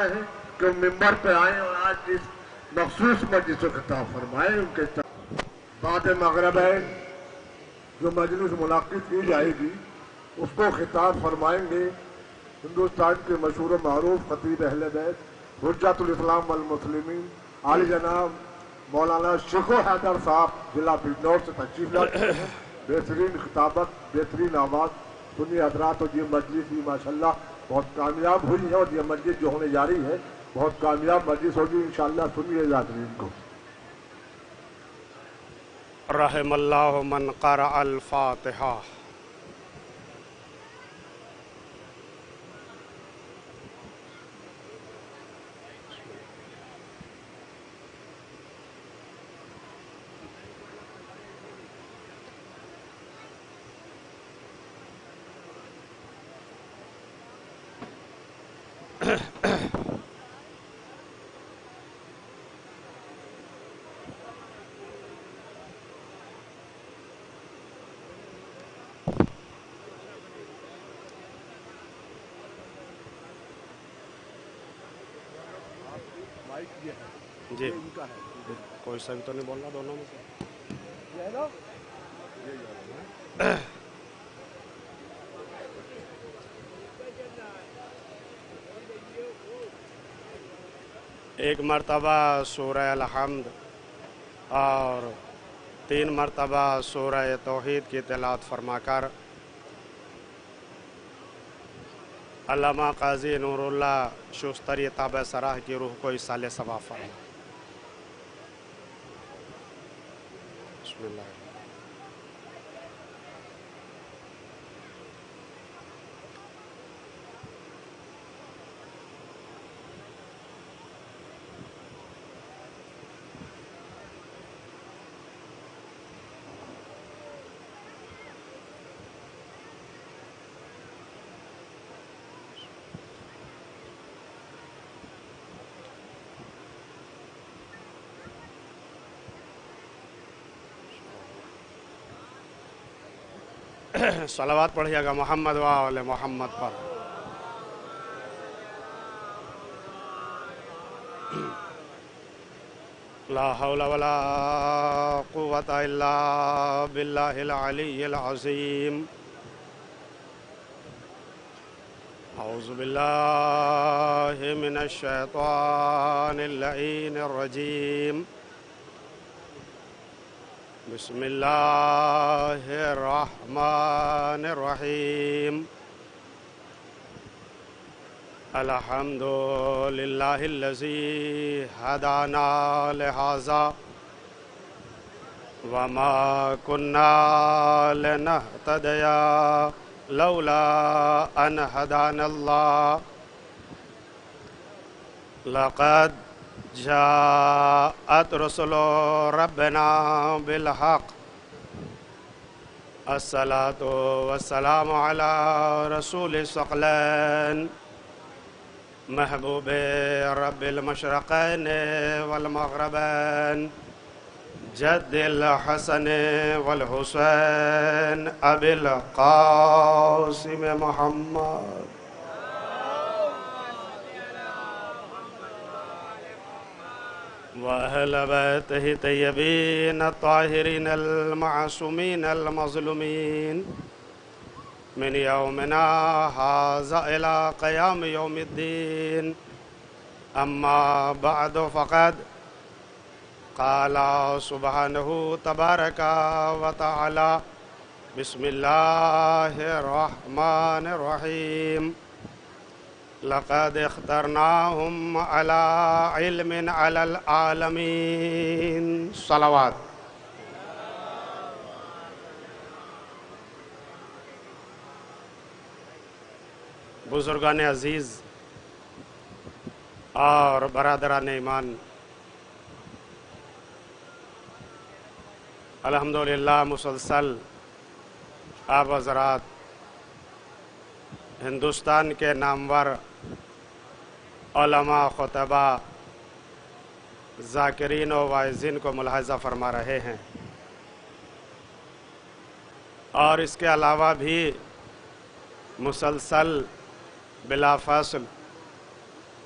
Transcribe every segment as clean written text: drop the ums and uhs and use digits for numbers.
ہے کہ ممبر پہ آئیں اور آج اس مخصوص مجلس کو خطاب فرمائیں. ان کے بعد مغرب ہے جو مجلس منعقد کی جائے گی اس کو خطاب فرمائیں گے ہندوستان کے مشہور و معروف خطیب اہل بیت حجت الاسلام والمسلمین عالی جناب مولانا شیخ حیدر صاحب ضلع بجنور سے تشریف لاتے ہیں. بہترین خطابت، بہترین آواز سنی حضرات. اور یہ مجلس بھی ماشاءاللہ بہت کامیاب ہوئی ہے اور یہ مجلس جو ہونے جا رہی ہے بہت کامیاب مجلس ہوگی انشاءاللہ. سنیے حاضرین کو. رحم اللہ من قرأ الفاتحہ. جی کوئی سا بھی تو نہیں بولنا دونوں میں سے. ایک مرتبہ سورہ الحمد اور 3 مرتبہ سورہ توحید کی تلاوت فرما کر علامہ قاضی نور اللہ شوستری تابع سراہ کی روح کو ایصال ثواب فرما. بسم اللہ. صلوات پڑھیے گا محمد و آل محمد پر. لا حول ولا قوة الا باللہ العلی العظیم. اعوذ باللہ من الشیطان اللعین الرجیم. بسم اللہ الرحمن الرحیم. الحمد للہ الذی ہدانا لہذا وما کننا لنہتدی لولا ان ہدانا اللہ. لقد جاءت رسل ربنا بالحق. الصلاة والسلام على رسول الثقلین محبوب رب المشرقین والمغربین جد الحسن والحسین ابی القاسم محمد. وأهل بيته طيبين الطاهرين المعصومين المظلومين من يومنا هذا إلى قيام يوم الدين. أما بعد فقد قال سبحانه تبارك وتعالى بسم الله الرحمن الرحيم. لقد اخترناهم على علم على العالمين. صلوات. بزرگان عزیز اور برادران ایمان، الحمدللہ مسلسل آپ حضرات ہندوستان کے نامور علماء، خطبہ، ذاکرین و واعظین کو ملاحظہ فرما رہے ہیں، اور اس کے علاوہ بھی مسلسل بلا فاصل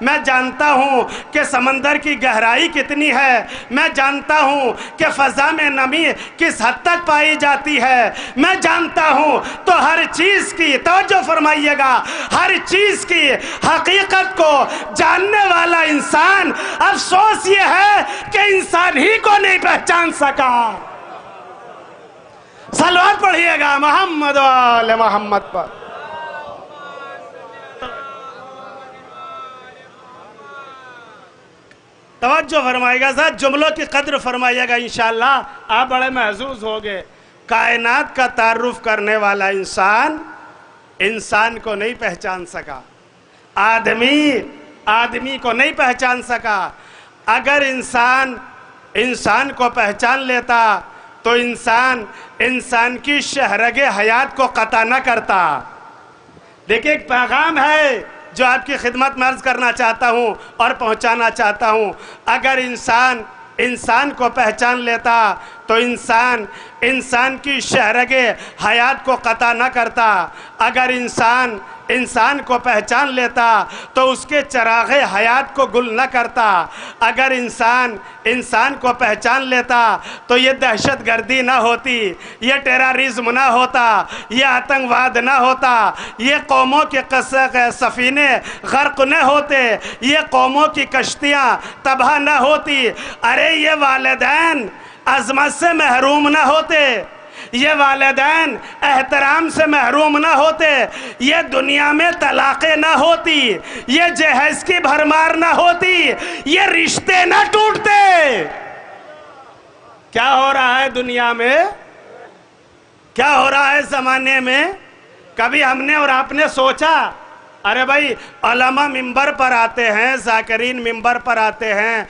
میں جانتا ہوں کہ سمندر کی گہرائی کتنی ہے، میں جانتا ہوں کہ فضا میں نمی کس حد تک پائی جاتی ہے، میں جانتا ہوں۔ تو ہر چیز کی توجہ فرمائیے گا، ہر چیز کی حقیقت کو جاننے والا انسان، افسوس یہ ہے کہ انسان ہی کو نہیں پہچان سکا۔ صلوات پڑھیے گا محمد و آل محمد پر۔ توجہ فرمائیے گا، ذات جملوں کی قدر فرمائیے گا، انشاءاللہ آپ بڑے محظوظ ہوگے۔ کائنات کا تعارف کرنے والا انسان کو نہیں پہچان سکا، آدمی کو نہیں پہچان سکا۔ اگر انسان کو پہچان لیتا تو انسان کی شہرگ حیات کو قطع نہ کرتا۔ دیکھیں ایک پیغام ہے جو آپ کی خدمت میں عرض کرنا چاہتا ہوں اور پہنچانا چاہتا ہوں۔ اگر انسان کو پہچان لیتا تو انسان کی شہرگ حیات کو قطع نہ کرتا۔ اگر انسان کو پہچان لیتا تو اس کے چراغ حیات کو گل نہ کرتا۔ اگر انسان کو پہچان لیتا تو یہ دہشت گردی نہ ہوتی، یہ ٹیررزم نہ ہوتا، یہ آتنکواد نہ ہوتا، یہ قوموں کے سفینے غرق نہ ہوتے، یہ قوموں کی کشتیاں تباہ نہ ہوتی۔ ارے یہ والدین عظمت سے محروم نہ ہوتے، یہ والدین احترام سے محروم نہ ہوتے، یہ دنیا میں طلاقیں نہ ہوتی، یہ جہیز کی بھرمار نہ ہوتی، یہ رشتے نہ ٹوٹتے۔ کیا ہو رہا ہے دنیا میں، کیا ہو رہا ہے زمانے میں؟ کبھی ہم نے اور آپ نے سوچا؟ ارے بھائی علماء ممبر پر آتے ہیں، ذاکرین ممبر پر آتے ہیں،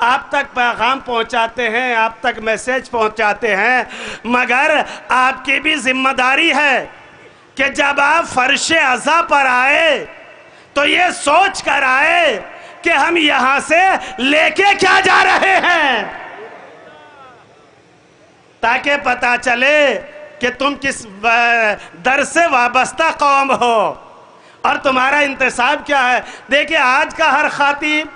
آپ تک پیغام پہنچاتے ہیں، آپ تک میسیج پہنچاتے ہیں، مگر آپ کی بھی ذمہ داری ہے کہ جب آپ فرش عزا پر آئے تو یہ سوچ کر آئے کہ ہم یہاں سے لے کے کیا جا رہے ہیں، تاکہ پتہ چلے کہ تم کس در سے وابستہ قوم ہو اور تمہارا انتصاب کیا ہے۔ دیکھیں آج کا ہر خاطب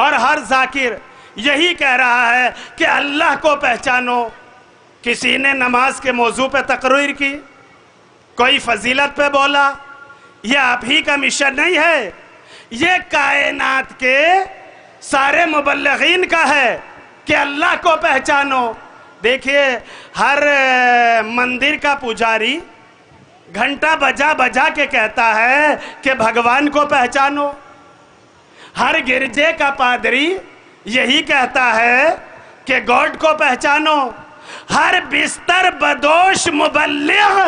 اور ہر ذاکر یہی کہہ رہا ہے کہ اللہ کو پہچانو۔ کسی نے نماز کے موضوع پہ تقریر کی، کوئی فضیلت پہ بولا، یہ آپ ہی کا مشن نہیں ہے، یہ کائنات کے سارے مبلغین کا ہے کہ اللہ کو پہچانو۔ دیکھیے ہر مندر کا پجاری گھنٹا بجا کے کہتا ہے کہ بھگوان کو پہچانو، ہر گرجے کا پادری یہی کہتا ہے کہ گاڈ کو پہچانو، ہر بستر بدوش مبلغ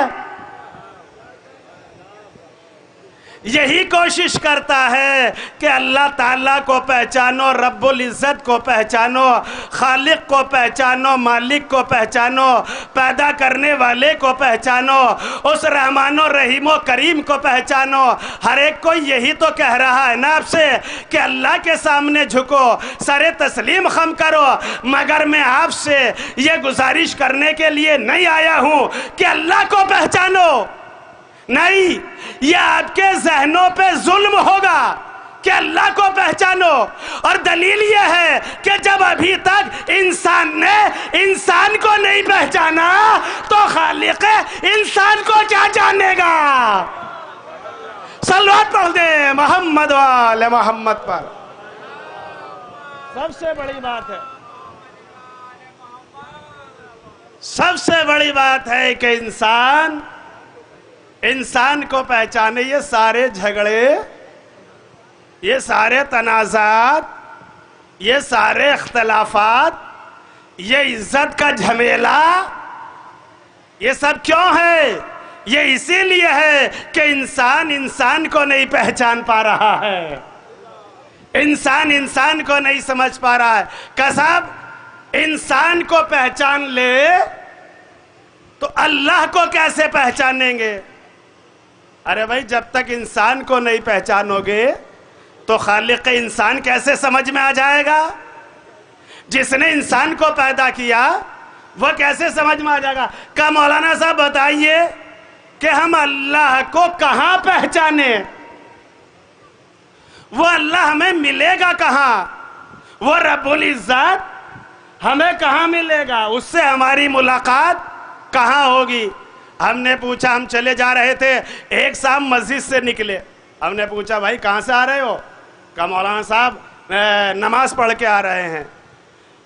یہی کوشش کرتا ہے کہ اللہ تعالیٰ کو پہچانو، رب العزت کو پہچانو، خالق کو پہچانو، مالک کو پہچانو، پیدا کرنے والے کو پہچانو، اس رحمان و رحیم و کریم کو پہچانو۔ ہر ایک کو یہی تو کہہ رہا ہے نا آپ سے کہ اللہ کے سامنے جھکو، سر تسلیم خم کرو، مگر میں آپ سے یہ گزارش کرنے کے لیے نہیں آیا ہوں کہ اللہ کو پہچانو۔ نہیں، یہ آپ کے ذہنوں پہ ظلم ہوگا کہ اللہ کو پہچانو، اور دلیل یہ ہے کہ جب ابھی تک انسان نے انسان کو نہیں پہچانا تو خالق انسان کو کیا جانے گا؟ صلوات پڑھ دیں محمد و آل محمد پر۔ سب سے بڑی بات ہے، سب سے بڑی بات ہے کہ انسان کو پہچانے۔ یہ سارے جھگڑے، یہ سارے تنازعات، یہ سارے اختلافات، یہ عزت کا جھمیلا، یہ سب کیوں ہے؟ یہ اسی لیے ہے کہ انسان کو نہیں پہچان پا رہا ہے، انسان کو نہیں سمجھ پا رہا ہے۔ کسب انسان کو پہچان لے تو اللہ کو کیسے پہچانیں گے؟ ارے بھائی جب تک انسان کو نہیں پہچانو گے تو خالق انسان کیسے سمجھ میں آ جائے گا؟ جس نے انسان کو پیدا کیا وہ کیسے سمجھ میں آ جائے گا؟ کہ مولانا صاحب بتائیے کہ ہم اللہ کو کہاں پہچانے؟ وہ اللہ ہمیں ملے گا کہاں؟ وہ رب العزت ہمیں کہاں ملے گا؟ اس سے ہماری ملاقات کہاں ہوگی؟ ہم نے پوچھا، ہم چلے جا رہے تھے، ایک صاحب مسجد سے نکلے، ہم نے پوچھا بھائی کہاں سے آ رہے ہو؟ کہا مولانا صاحب نماز پڑھ کے آ رہے ہیں۔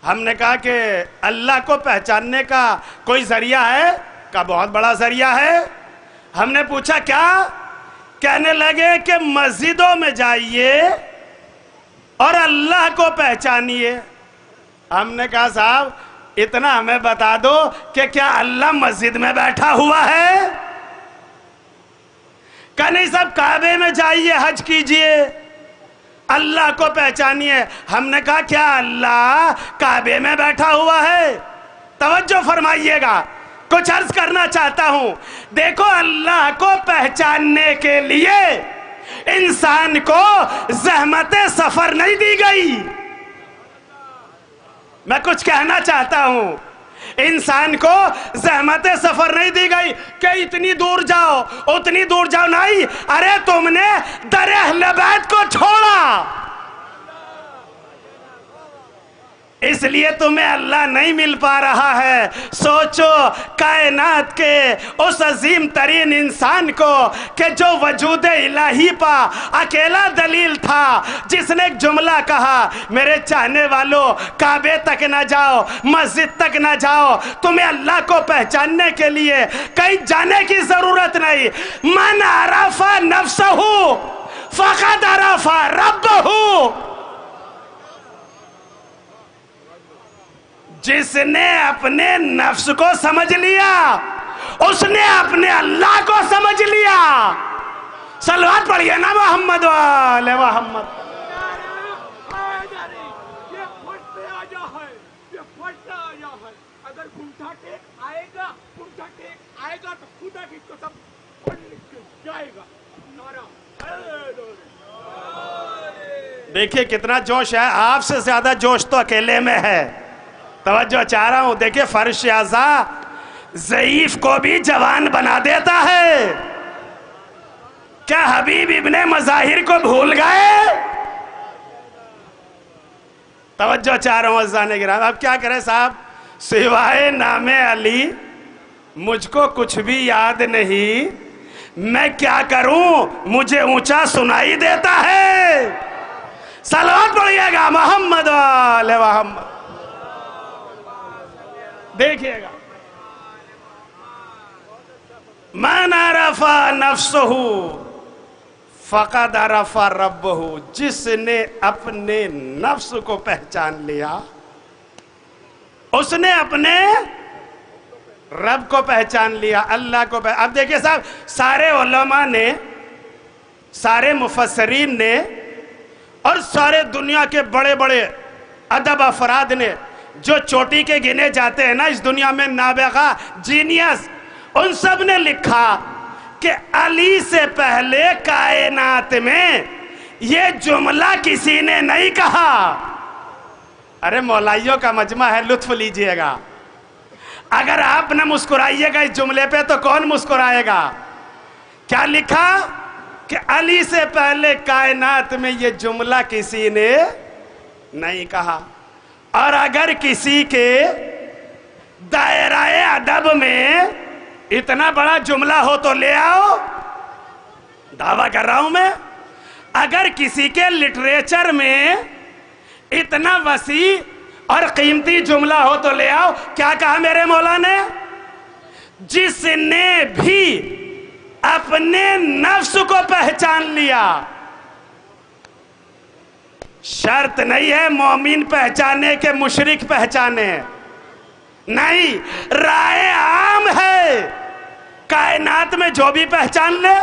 ہم نے کہا کہ اللہ کو پہچاننے کا کوئی ذریعہ ہے؟ کہا بہت بڑا ذریعہ ہے۔ ہم نے پوچھا کیا؟ کہنے لگے کہ مسجدوں میں جائیے اور اللہ کو پہچانیے۔ ہم نے کہا صاحب اتنا ہمیں بتا دو کہ کیا اللہ مسجد میں بیٹھا ہوا ہے؟ کہا نہیں صاحب کعبے میں جائیے، حج کیجئے، اللہ کو پہچانیے۔ ہم نے کہا کیا اللہ کعبے میں بیٹھا ہوا ہے؟ توجہ فرمائیے گا، کچھ عرض کرنا چاہتا ہوں۔ دیکھو اللہ کو پہچاننے کے لیے انسان کو زحمت سفر نہیں دی گئی۔ میں کچھ کہنا چاہتا ہوں، انسان کو زحمت سفر نہیں دی گئی کہ اتنی دور جاؤ اتنی دور جاؤ، نہیں، ارے تم نے در اہل بیت کو چھوڑا، اس لیے تمہیں اللہ نہیں مل پا رہا ہے۔ سوچو کائنات کے اس عظیم ترین انسان کو کہ جو وجود الہی پا اکیلا دلیل تھا، جس نے ایک جملہ کہا، میرے چاہنے والوں کعبے تک نہ جاؤ، مسجد تک نہ جاؤ، تمہیں اللہ کو پہچاننے کے لیے کہیں جانے کی ضرورت نہیں۔ من عرف نفسہ فقد عرف ربہ، جس نے اپنے نفس کو سمجھ لیا اس نے اپنے اللہ کو سمجھ لیا۔ صلوات پڑھیے نا محمد والے محمد۔ یہ پھٹتے آیا ہے، اگر گھنٹا ٹیک آئے گا تو خدا کی قسم پڑھ لکھ کے جائے گا۔ دیکھیے کتنا جوش ہے، آپ سے زیادہ جوش تو اکیلے میں ہے۔ توجہ چاہ رہا ہوں، دیکھیں فرش اعضا ضعیف کو بھی جوان بنا دیتا ہے۔ کیا حبیب ابن مظاہر کو بھول گئے؟ توجہ چاہ رہا ہوں عزیزان گرامی۔ اب کیا کریں صاحب، سوائے نام علی مجھ کو کچھ بھی یاد نہیں، میں کیا کروں، مجھے اونچا سنائی دیتا ہے۔ صلوات پڑھیے گا محمد والے محمد۔ دیکھئے گا، من عرف نفسہ فقد عرف ربہ، جس نے اپنے نفس کو پہچان لیا اس نے اپنے رب کو پہچان لیا، اللہ کو اب دیکھئے صاحب، سارے علماء نے، سارے مفسرین نے اور سارے دنیا کے بڑے بڑے ادب افراد نے جو چوٹی کے گنے جاتے ہیں نا اس دنیا میں، نابغہ، جینیس، ان سب نے لکھا کہ علی سے پہلے کائنات میں یہ جملہ کسی نے نہیں کہا۔ ارے مولائیوں کا مجمع ہے، لطف لیجئے گا، اگر آپ نہ مسکرائیے گا اس جملے پہ تو کون مسکرائے گا؟ کیا لکھا کہ علی سے پہلے کائنات میں یہ جملہ کسی نے نہیں کہا۔ اور اگر کسی کے دائرہ ادب میں اتنا بڑا جملہ ہو تو لے آؤ، دعویٰ کر رہا ہوں میں، اگر کسی کے لٹریچر میں اتنا وسیع اور قیمتی جملہ ہو تو لے آؤ۔ کیا کہا میرے مولا نے؟ جس نے بھی اپنے نفس کو پہچان لیا، شرط نہیں ہے مومن پہچانے کے مشرک پہچانے، نہیں، رائے عام ہے، کائنات میں جو بھی پہچان لے۔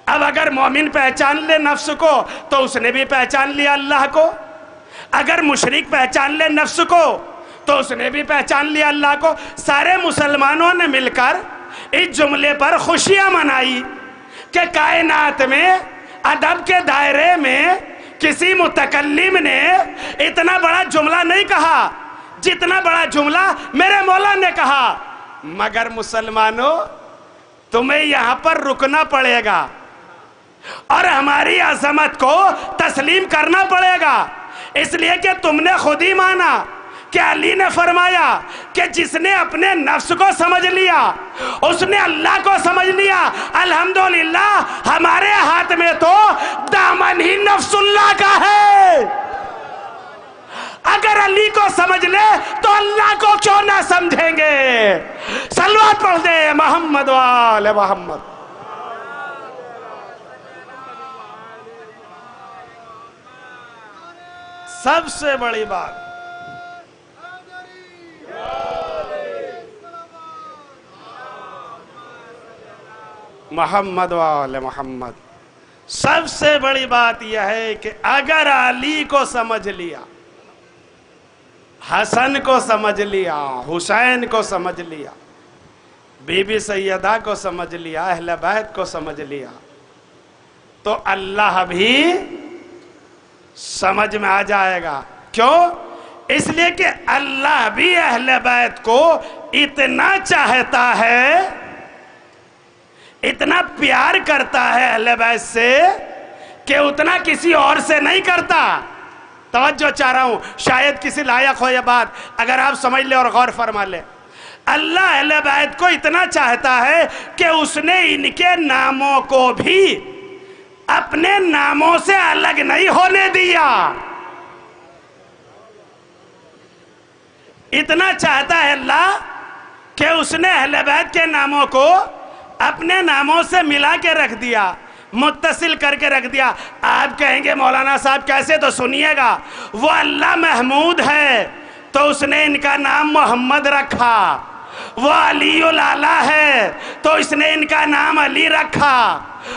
اب اگر مومن پہچان لے نفس کو تو اس نے بھی پہچان لیا اللہ کو، اگر مشرک پہچان لے نفس کو تو اس نے بھی پہچان لیا اللہ کو۔ سارے مسلمانوں نے مل کر اس جملے پر خوشیاں منائی کہ کائنات میں ادب کے دائرے میں کسی متکلم نے اتنا بڑا جملہ نہیں کہا جتنا بڑا جملہ میرے مولا نے کہا۔ مگر مسلمانوں، تمہیں یہاں پر رکنا پڑے گا اور اور ہماری عظمت کو تسلیم کرنا پڑے گا، اس لیے کہ تم نے خود ہی مانا کہ علی نے فرمایا کہ جس نے اپنے نفس کو سمجھ لیا اس نے اللہ کو سمجھ لیا۔ الحمدللہ ہمارے ہاتھ میں تو دامن ہی نفس اللہ کا ہے، اگر علی کو سمجھ لے تو اللہ کو کیوں نہ سمجھیں گے؟ صلوات پڑھ دے محمد و آل محمد۔ سب سے بڑی بات محمد و آل محمد، سب سے بڑی بات یہ ہے کہ اگر علی کو سمجھ لیا، حسن کو سمجھ لیا، حسین کو سمجھ لیا، بی بی سیدہ کو سمجھ لیا، اہل بیت کو سمجھ لیا، تو اللہ بھی سمجھ میں آ جائے گا۔ کیوں؟ اس لیے کہ اللہ بھی اہل بیت کو اتنا چاہتا ہے، اتنا پیار کرتا ہے اہل بیت سے کہ اتنا کسی اور سے نہیں کرتا۔ توجہ چاہ رہا ہوں، شاید کسی لائق ہو یہ بات، اگر آپ سمجھ لیں اور غور فرما لیں۔ اللہ اہل بیت کو اتنا چاہتا ہے کہ اس نے ان کے ناموں کو بھی اپنے ناموں سے الگ نہیں ہونے دیا۔ اتنا چاہتا ہے اللہ کہ اس نے اہل بیت کے ناموں کو اپنے ناموں سے ملا کے رکھ دیا، متصل کر کے رکھ دیا۔ آپ کہیں گے مولانا صاحب کیسے؟ تو سنیے گا، وہ اللہ محمود ہے تو اس نے ان کا نام محمد رکھا، وہ علی الاعلیٰ ہے تو اس نے ان کا نام علی رکھا،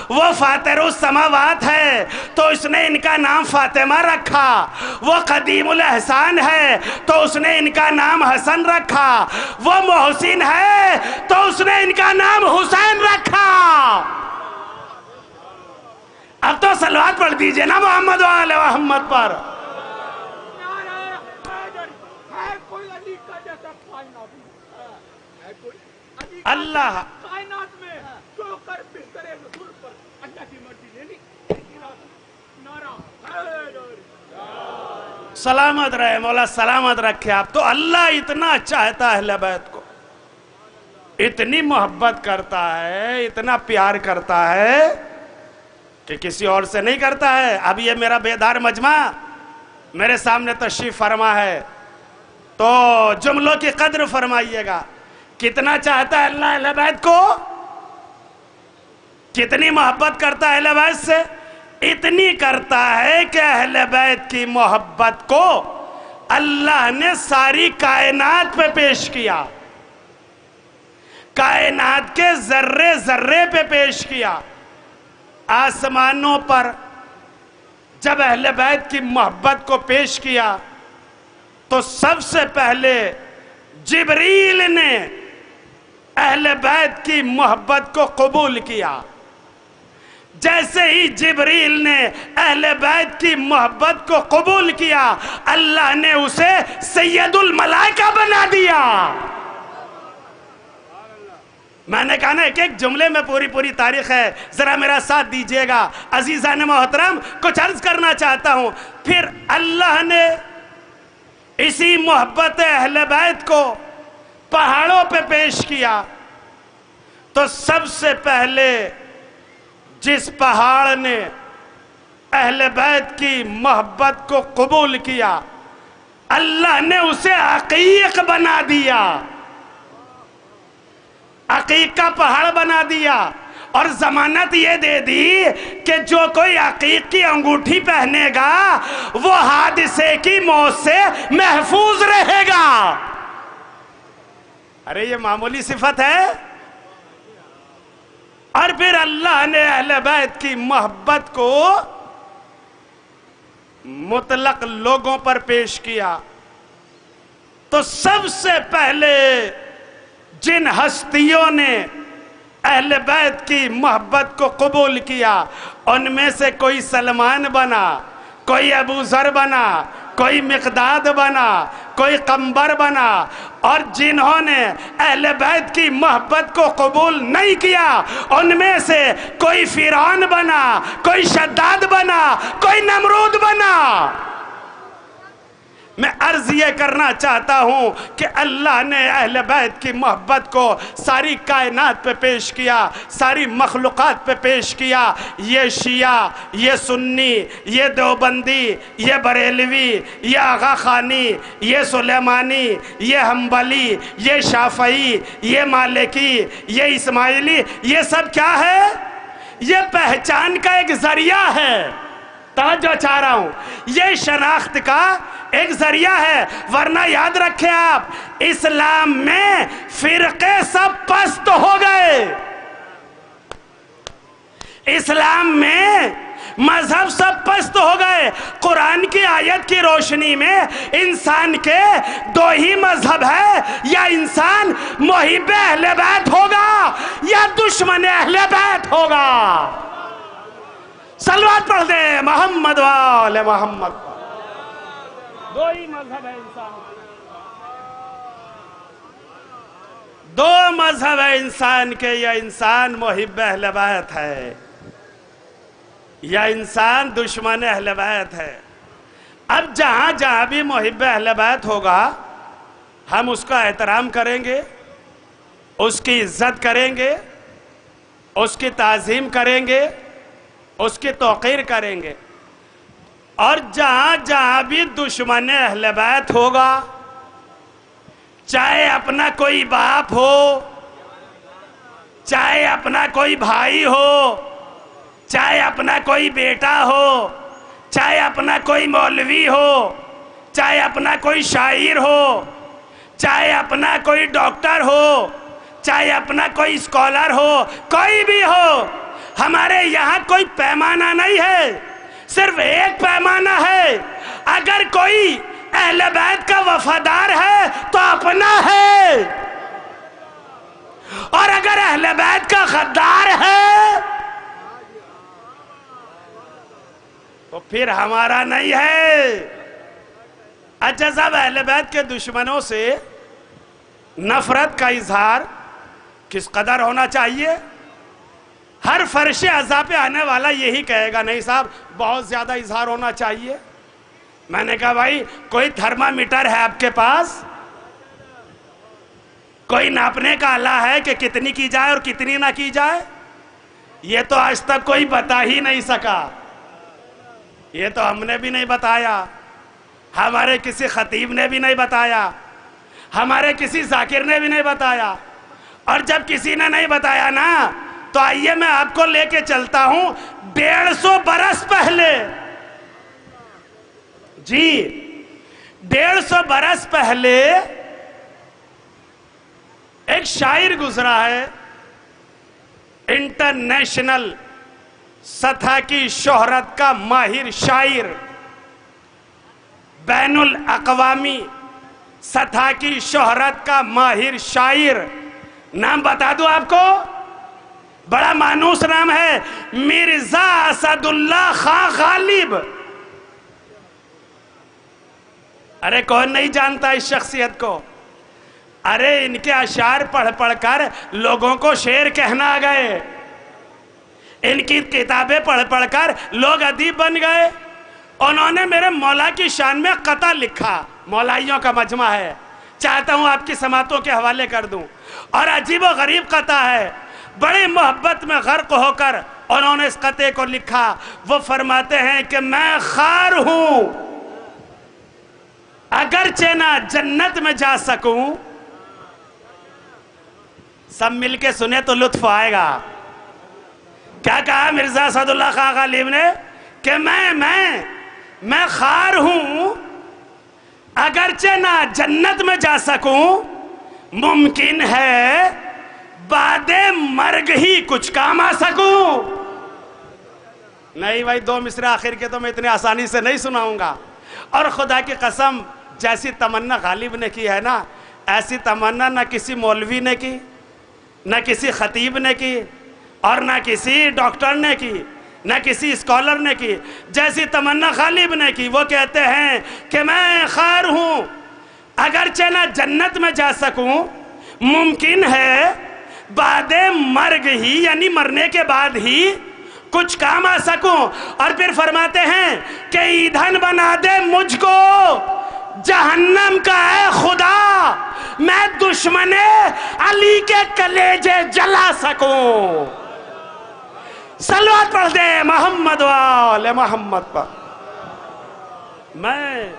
وہ فاطر السماوات ہے تو اس نے ان کا نام فاطمہ رکھا، وہ قدیم الاحسان ہے تو اس نے ان کا نام حسن رکھا، وہ محسن ہے تو اس نے ان کا نام حسین رکھا۔ اب تو صلوات پڑھ دیجئے نا محمد و آل محمد پر۔ اللہ کائنات میں جو کر بستر رسول پر اللہ کی مرضی لے لی، سلامت رہے مولا، سلامت رکھے آپ۔ تو اللہ اتنا چاہتا ہے اہل بیت کو، اتنی محبت کرتا ہے، اتنا پیار کرتا ہے کہ کسی اور سے نہیں کرتا ہے۔ اب یہ میرا بیدار مجمع میرے سامنے تشریف فرما ہے تو جملوں کی قدر فرمائیے گا۔ کتنا چاہتا ہے اللہ اہل بیت کو، کتنی محبت کرتا ہے اہل بیت سے؟ اتنی کرتا ہے کہ اہل بیت کی محبت کو اللہ نے ساری کائنات پہ پیش کیا، کائنات کے ذرے ذرے پہ پیش کیا۔ آسمانوں پر جب اہل بیت کی محبت کو پیش کیا تو سب سے پہلے جبریل نے اہل بیت کی محبت کو قبول کیا۔ جیسے ہی جبریل نے اہل بیت کی محبت کو قبول کیا، اللہ نے اسے سید الملائکہ بنا دیا۔ میں نے کہا نا ایک جملے میں پوری تاریخ ہے، ذرا میرا ساتھ دیجئے گا۔ عزیزان محترم، کچھ عرض کرنا چاہتا ہوں۔ پھر اللہ نے اسی محبت اہل بیت کو پہاڑوں پہ پیش کیا تو سب سے پہلے جس پہاڑ نے اہل بیت کی محبت کو قبول کیا، اللہ نے اسے عقیق بنا دیا، عقیق کا پہاڑ بنا دیا، اور ضمانت یہ دے دی کہ جو کوئی عقیق کی انگوٹھی پہنے گا وہ حادثے کی موت سے محفوظ رہے گا۔ ارے یہ معمولی صفت ہے؟ اور پھر اللہ نے اہل بیت کی محبت کو مطلق لوگوں پر پیش کیا تو سب سے پہلے جن ہستیوں نے اہل بیت کی محبت کو قبول کیا ان میں سے کوئی سلمان بنا، کوئی ابو ذر بنا، کوئی مقداد بنا، کوئی قمبر بنا، اور جنہوں نے اہل بیت کی محبت کو قبول نہیں کیا ان میں سے کوئی فرعون بنا، کوئی شداد بنا، کوئی نمرود بنا۔ میں عرض یہ کرنا چاہتا ہوں کہ اللہ نے اہل بیت کی محبت کو ساری کائنات پہ پیش کیا، ساری مخلوقات پہ پیش کیا۔ یہ شیعہ، یہ سنی، یہ دیوبندی، یہ بریلوی، یہ آغا خانی، یہ سلیمانی، یہ حنبلی، یہ شافعی، یہ مالکی، یہ اسماعیلی، یہ سب کیا ہے؟ یہ پہچان کا ایک ذریعہ ہے۔ توجہ چاہ رہا ہوں، یہ شناخت کا ایک ذریعہ ہے، ورنہ یاد رکھیں آپ، اسلام میں فرقے سب پست ہو گئے، اسلام میں مذہب سب پست ہو گئے۔ قرآن کی آیت کی روشنی میں انسان کے دو ہی مذہب ہے، یا انسان محب اہل بیت ہوگا یا دشمن اہل بیت ہوگا۔ صلوات پڑھ دیں محمد وآل محمد۔ دو ہی مذہب ہے انسان، دو مذہب ہے انسان کے، یا انسان محب اہل بیت ہے یا انسان دشمن اہل بیت ہے۔ اب جہاں جہاں بھی محب اہل بیت ہوگا ہم اس کا احترام کریں گے، اس کی عزت کریں گے، اس کی تعظیم کریں گے، اس کی توقیر کریں گے۔ اور جہاں جہاں بھی دشمن اہل بیت ہوگا، چاہے اپنا کوئی باپ ہو، چاہے اپنا کوئی بھائی ہو، چاہے اپنا کوئی بیٹا ہو، چاہے اپنا کوئی مولوی ہو، چاہے اپنا کوئی شاعر ہو، چاہے اپنا کوئی ڈاکٹر ہو، چاہے اپنا کوئی اسکالر ہو، کوئی بھی ہو، ہمارے یہاں کوئی پیمانہ نہیں ہے، صرف ایک پیمانہ ہے۔ اگر کوئی اہل بیت کا وفادار ہے تو اپنا ہے، اور اگر اہل بیت کا غدار ہے تو پھر ہمارا نہیں ہے۔ اچھا صاحب، اہل بیت کے دشمنوں سے نفرت کا اظہار کس قدر ہونا چاہیے؟ ہر فرش عزا پہ آنے والا یہی کہے گا، نہیں صاحب بہت زیادہ اظہار ہونا چاہیے۔ میں نے کہا بھائی کوئی تھرمامیٹر ہے آپ کے پاس؟ کوئی ناپنے کا آلہ ہے کہ کتنی کی جائے اور کتنی نہ کی جائے؟ یہ تو آج تک کوئی بتا ہی نہیں سکا، یہ تو ہم نے بھی نہیں بتایا، ہمارے کسی خطیب نے بھی نہیں بتایا، ہمارے کسی ذاکر نے بھی نہیں بتایا۔ اور جب کسی نے نہیں بتایا نا تو آئیے میں آپ کو لے کے چلتا ہوں 150 برس پہلے۔ جی 150 برس پہلے ایک شاعر گزرا ہے، انٹرنیشنل سطح کی شہرت کا ماہر شاعر، بین الاقوامی سطح کی شہرت کا ماہر شاعر۔ نام بتا دوں آپ کو، بڑا مانوس نام ہے، مرزا اسد اللہ خان غالب۔ ارے کون نہیں جانتا اس شخصیت کو؟ ارے ان کے اشعار پڑھ پڑھ کر لوگوں کو شعر کہنا آ گئے، ان کی کتابیں پڑھ پڑھ کر لوگ ادیب بن گئے۔ انہوں نے میرے مولا کی شان میں قطع لکھا، مولائیوں کا مجمع ہے، چاہتا ہوں آپ کی سماعتوں کے حوالے کر دوں، اور عجیب و غریب قطع ہے۔ بڑی محبت میں غرق ہو کر انہوں نے اس قطعے کو لکھا۔ وہ فرماتے ہیں کہ میں خار ہوں، اگرچہ نہ جنت میں جا سکوں۔ سب مل کے سنے تو لطف آئے گا۔ کیا کہا مرزا اسد اللہ خان غالب نے؟ کہ میں خار ہوں، اگرچہ نہ جنت میں جا سکوں، ممکن ہے بعد مرگ ہی کچھ کام آ سکوں۔ نہیں بھائی، 2 مصرع آخر کے تو میں اتنے آسانی سے نہیں سناؤں گا۔ اور خدا کی قسم، جیسی تمنا غالب نے کی ہے نا، ایسی تمنا نہ کسی مولوی نے کی، نہ کسی خطیب نے کی، اور نہ کسی ڈاکٹر نے کی۔ نہ کسی اسکالر نے کی، جیسی تمنا غالب نے کی۔ وہ کہتے ہیں کہ میں خیر ہوں، اگرچہ نہ جنت میں جا سکوں، ممکن ہے بعد مرگ ہی یعنی مرنے کے بعد ہی کچھ کام آ سکوں۔ اور پھر فرماتے ہیں کہ ایندھن بنا دے مجھ کو جہنم کا اے خدا، میں دشمن علی کے کلیجے جلا سکوں۔ صلوات پڑھ دے محمد و آل محمد پر۔ میں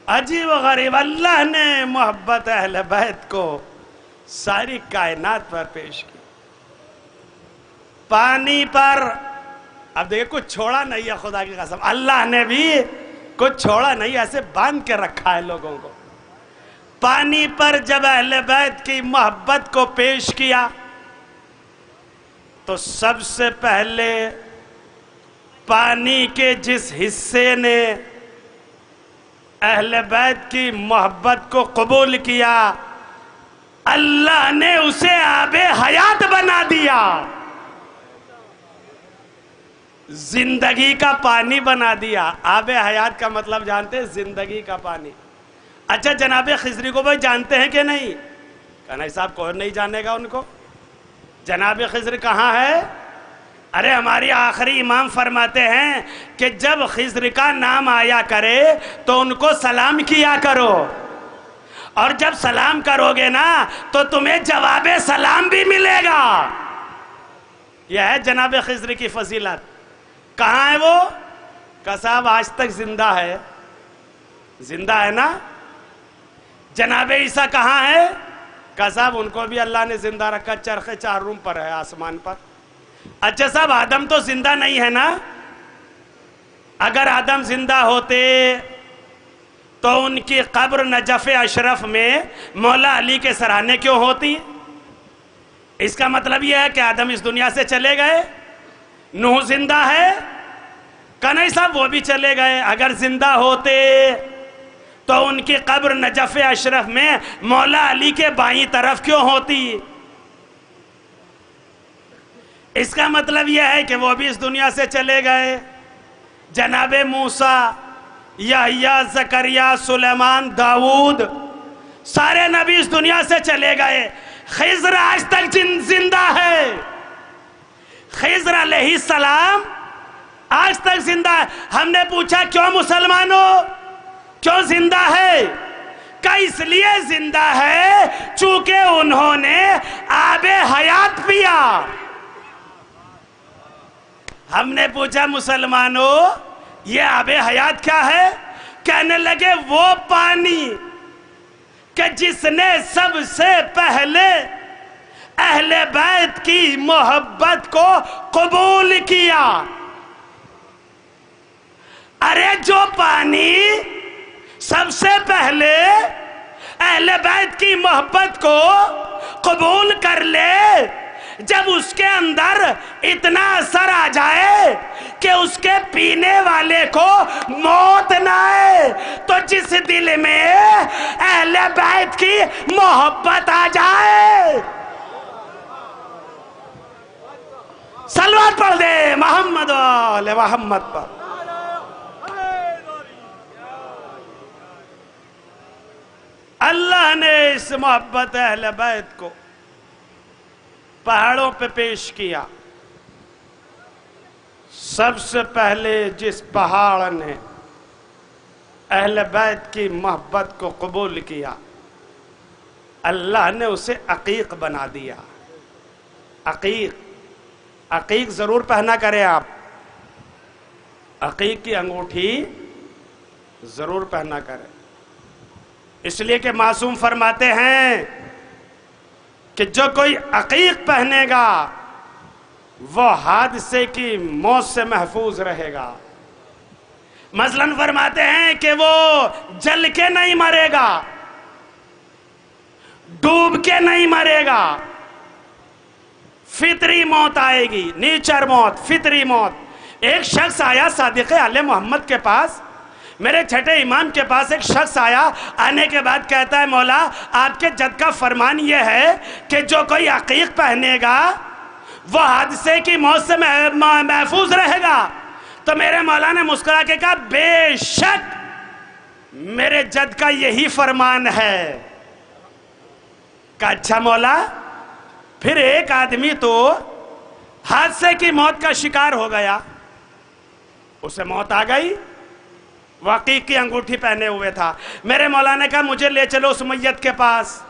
عجیب و غریب اللہ نے محبت اہل بیت کو ساری کائنات پر پیش کی۔ پانی پر اب دیکھیں کچھ چھوڑا نہیں ہے، خدا کی قسم اللہ نے بھی کچھ چھوڑا نہیں، ایسے باندھ کے رکھا ہے لوگوں کو۔ پانی پر جب اہل بیت کی محبت کو پیش کیا تو سب سے پہلے پانی کے جس حصے نے اہل بیت کی محبت کو قبول کیا، اللہ نے اسے آب حیات بنا دیا، زندگی کا پانی بنا دیا۔ آب حیات کا مطلب جانتے ہیں؟ زندگی کا پانی۔ اچھا جناب خضری کو بھائی جانتے ہیں کہ نہیں؟ کہنا صاحب کوئی نہیں جانے گا ان کو۔ جناب خضر کہاں ہے؟ ارے ہماری آخری امام فرماتے ہیں کہ جب خضر کا نام آیا کرے تو ان کو سلام کیا کرو، اور جب سلام کرو گے نا تو تمہیں جواب سلام بھی ملے گا۔ یہ ہے جناب خضر کی فضیلت۔ کہاں ہے وہ؟ کہ صاحب آج تک زندہ ہے۔ زندہ ہے نا؟ جناب عیسیٰ کہاں ہے؟ کہ صاحب ان کو بھی اللہ نے زندہ رکھا، چرخ چار روم پر ہے، آسمان پر۔ اچھا صاحب آدم تو زندہ نہیں ہے نا؟ اگر آدم زندہ ہوتے تو ان کی قبر نجف اشرف میں مولا علی کے سرانے کیوں ہوتی؟ اس کا مطلب یہ ہے کہ آدم اس دنیا سے چلے گئے۔ نوح زندہ ہے؟ کہ نہیں صاحب وہ بھی چلے گئے۔ اگر زندہ ہوتے تو ان کی قبر نجف اشرف میں مولا علی کے بائیں طرف کیوں ہوتی؟ اس کا مطلب یہ ہے کہ وہ بھی اس دنیا سے چلے گئے۔ جناب موسیٰ، یحییٰ، زکریا، سلیمان، داؤد، سارے نبی اس دنیا سے چلے گئے۔ خضر آج تک زندہ ہے۔ خضر علیہ السلام آج تک زندہ ہے۔ ہم نے پوچھا کیوں مسلمانوں کیوں زندہ ہے؟ کہ اس لیے زندہ ہے چونکہ انہوں نے آب حیات پیا۔ ہم نے پوچھا مسلمانوں یہ آب حیات کیا ہے؟ کہنے لگے وہ پانی کہ جس نے سب سے پہلے اہل بیت کی محبت کو قبول کیا۔ ارے جو پانی سب سے پہلے اہل بیت کی محبت کو قبول کر لے، جب اس کے اندر اتنا اثر آ جائے کہ اس کے پینے والے کو موت نہ آئے، تو جس دل میں اہل بیت کی محبت آ جائے، صلوات پڑھ دے محمد و آل محمد پر۔ اللہ نے اس محبت اہل بیت کو پہاڑوں پہ پیش کیا۔ سب سے پہلے جس پہاڑ نے اہل بیت کی محبت کو قبول کیا، اللہ نے اسے عقیق بنا دیا۔ عقیق ضرور پہنا کریں آپ، عقیق کی انگوٹھی ضرور پہنا کریں، اس لیے کہ معصوم فرماتے ہیں کہ جو کوئی عقیق پہنے گا وہ حادثے کی موت سے محفوظ رہے گا۔ مثلاً فرماتے ہیں کہ وہ جل کے نہیں مرے گا، ڈوب کے نہیں مرے گا، فطری موت آئے گی، نیچر موت، فطری موت، ایک شخص آیا صادق آل محمد کے پاس، میرے چھٹے امام کے پاس ایک شخص آیا، آنے کے بعد کہتا ہے مولا آپ کے جد کا فرمان یہ ہے کہ جو کوئی عقیق پہنے گا وہ حادثے کی موت سے محفوظ رہے گا۔ تو میرے مولا نے مسکرا کے کہا بے شک میرے جد کا یہی فرمان ہے۔ کہا اچھا مولا، پھر ایک آدمی تو حادثے کی موت کا شکار ہو گیا، اسے موت آ گئی، وہ عقیق کی انگوٹھی پہنے ہوئے تھا۔ میرے مولا نے کہا مجھے لے چلو اس میت کے پاس،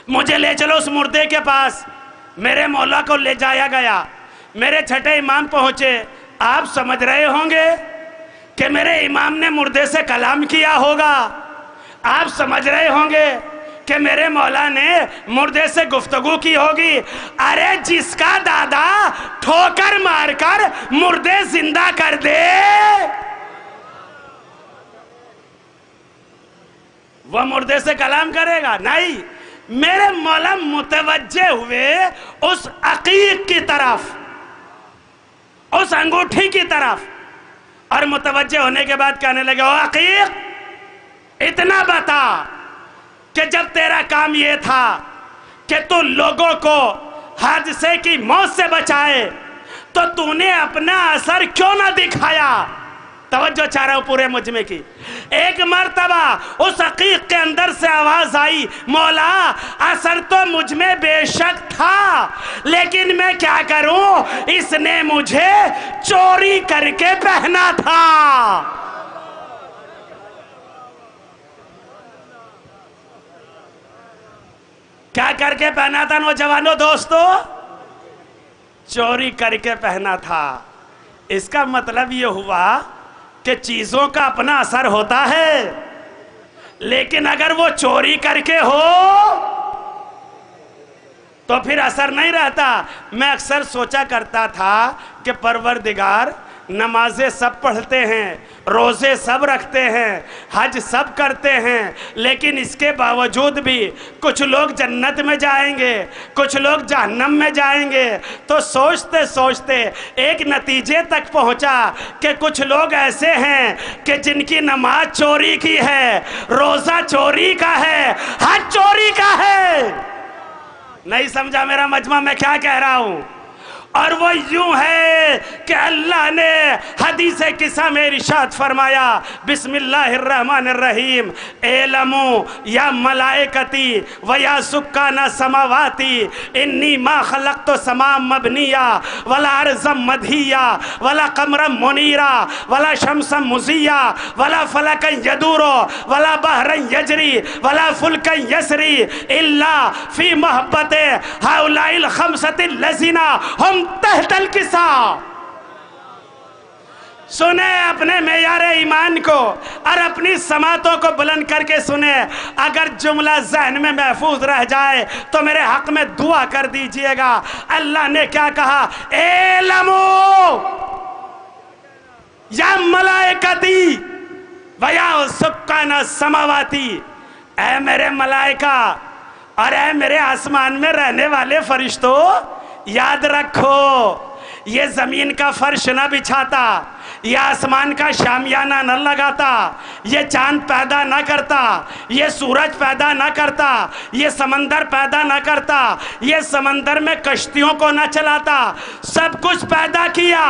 مجھے لے چلو اس مردے کے پاس۔ میرے مولا کو لے جایا گیا، میرے چھٹے امام پہنچے۔ آپ سمجھ رہے ہوں گے کہ میرے امام نے مردے سے کلام کیا ہوگا، آپ سمجھ رہے ہوں گے کہ میرے مولا نے مردے سے گفتگو کی ہوگی۔ ارے جس کا دادا ٹھوکر مار کر مردے زندہ کر دے وہ مردے سے کلام کرے گا؟ نہیں۔ میرے مولا متوجہ ہوئے اس عقیق کی طرف، اس انگوٹھی کی طرف، اور متوجہ ہونے کے بعد کہنے لگے او عقیق اتنا بتا کہ جب تیرا کام یہ تھا کہ تو لوگوں کو حادثے کی موت سے بچائے تو نے اپنا اثر کیوں نہ دکھایا؟ توجہ چاہ رہا ہوں پورے مجمع کی۔ ایک مرتبہ اس عقیق کے اندر سے آواز آئی مولا اثر تو مجھ میں بے شک تھا، لیکن میں کیا کروں، اس نے مجھے چوری کر کے پہنا تھا۔ کیا کر کے پہنا تھا نوجوانوں دوستو؟ چوری کر کے پہنا تھا۔ اس کا مطلب یہ ہوا کہ چیزوں کا اپنا اثر ہوتا ہے، لیکن اگر وہ چوری کر کے ہو تو پھر اثر نہیں رہتا۔ میں اکثر سوچا کرتا تھا کہ پروردگار نمازیں سب پڑھتے ہیں، روزے سب رکھتے ہیں، حج سب کرتے ہیں، لیکن اس کے باوجود بھی کچھ لوگ جنت میں جائیں گے، کچھ لوگ جہنم میں جائیں گے۔ تو سوچتے سوچتے ایک نتیجے تک پہنچا کہ کچھ لوگ ایسے ہیں کہ جن کی نماز چوری کی ہے، روزہ چوری کا ہے، حج چوری کا ہے۔ نہیں سمجھا میرا مجمع میں کیا کہہ رہا ہوں؟ اور وہ یوں ہے کہ اللہ نے حدیث قصہ میں ارشاد فرمایا بسم اللہ الرحمن الرحیم اعلموا یا ملائکتی و یا سکان سماواتی انی ما خلقت سما مبنیہ ولا ارض مدھیہ ولا قمر منیرہ ولا شمس مزیہ ولا فلک یدور ولا بحر یجری ولا فلک یسری الا فی محبت ہؤلاء الخمسۃ الذین ہم تحت الکسا۔ سنیں اپنے معیار ایمان کو اور اپنی سماعتوں کو بلند کر کے سنیں۔ اگر جملہ ذہن میں محفوظ رہ جائے تو میرے حق میں دعا کر دیجئے گا۔ اللہ نے کیا کہا؟ اعلموا یا ملائکتی و یا سکان السماواتی، اے میرے ملائکہ اور اے میرے آسمان میں رہنے والے فرشتوں، یاد رکھو یہ زمین کا فرش نہ بچھاتا، یہ آسمان کا شامیانہ نہ لگاتا، یہ چاند پیدا نہ کرتا، یہ سورج پیدا نہ کرتا، یہ سمندر پیدا نہ کرتا، یہ سمندر میں کشتیوں کو نہ چلاتا، سب کچھ پیدا کیا،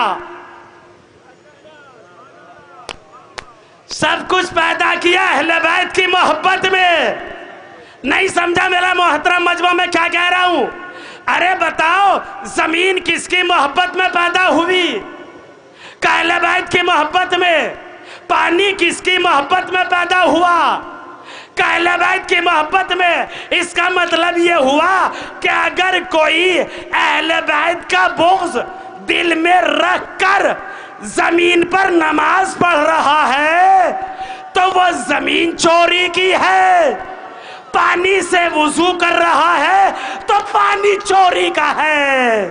سب کچھ پیدا کیا اہل بیت کی محبت میں۔ نہیں سمجھا میرا محترم مجمع میں کیا کہہ رہا ہوں؟ ارے بتاؤ زمین کس کی محبت میں پیدا ہوئی؟ اہل بیت کی محبت میں۔ پانی کس کی محبت میں پیدا ہوا؟ اہل بیت کی محبت میں۔ اس کا مطلب یہ ہوا کہ اگر کوئی اہل بیت کا بغض دل میں رکھ کر زمین پر نماز پڑھ رہا ہے تو وہ زمین چوری کی ہے، پانی سے وضو کر رہا ہے تو پانی چوری کا ہے۔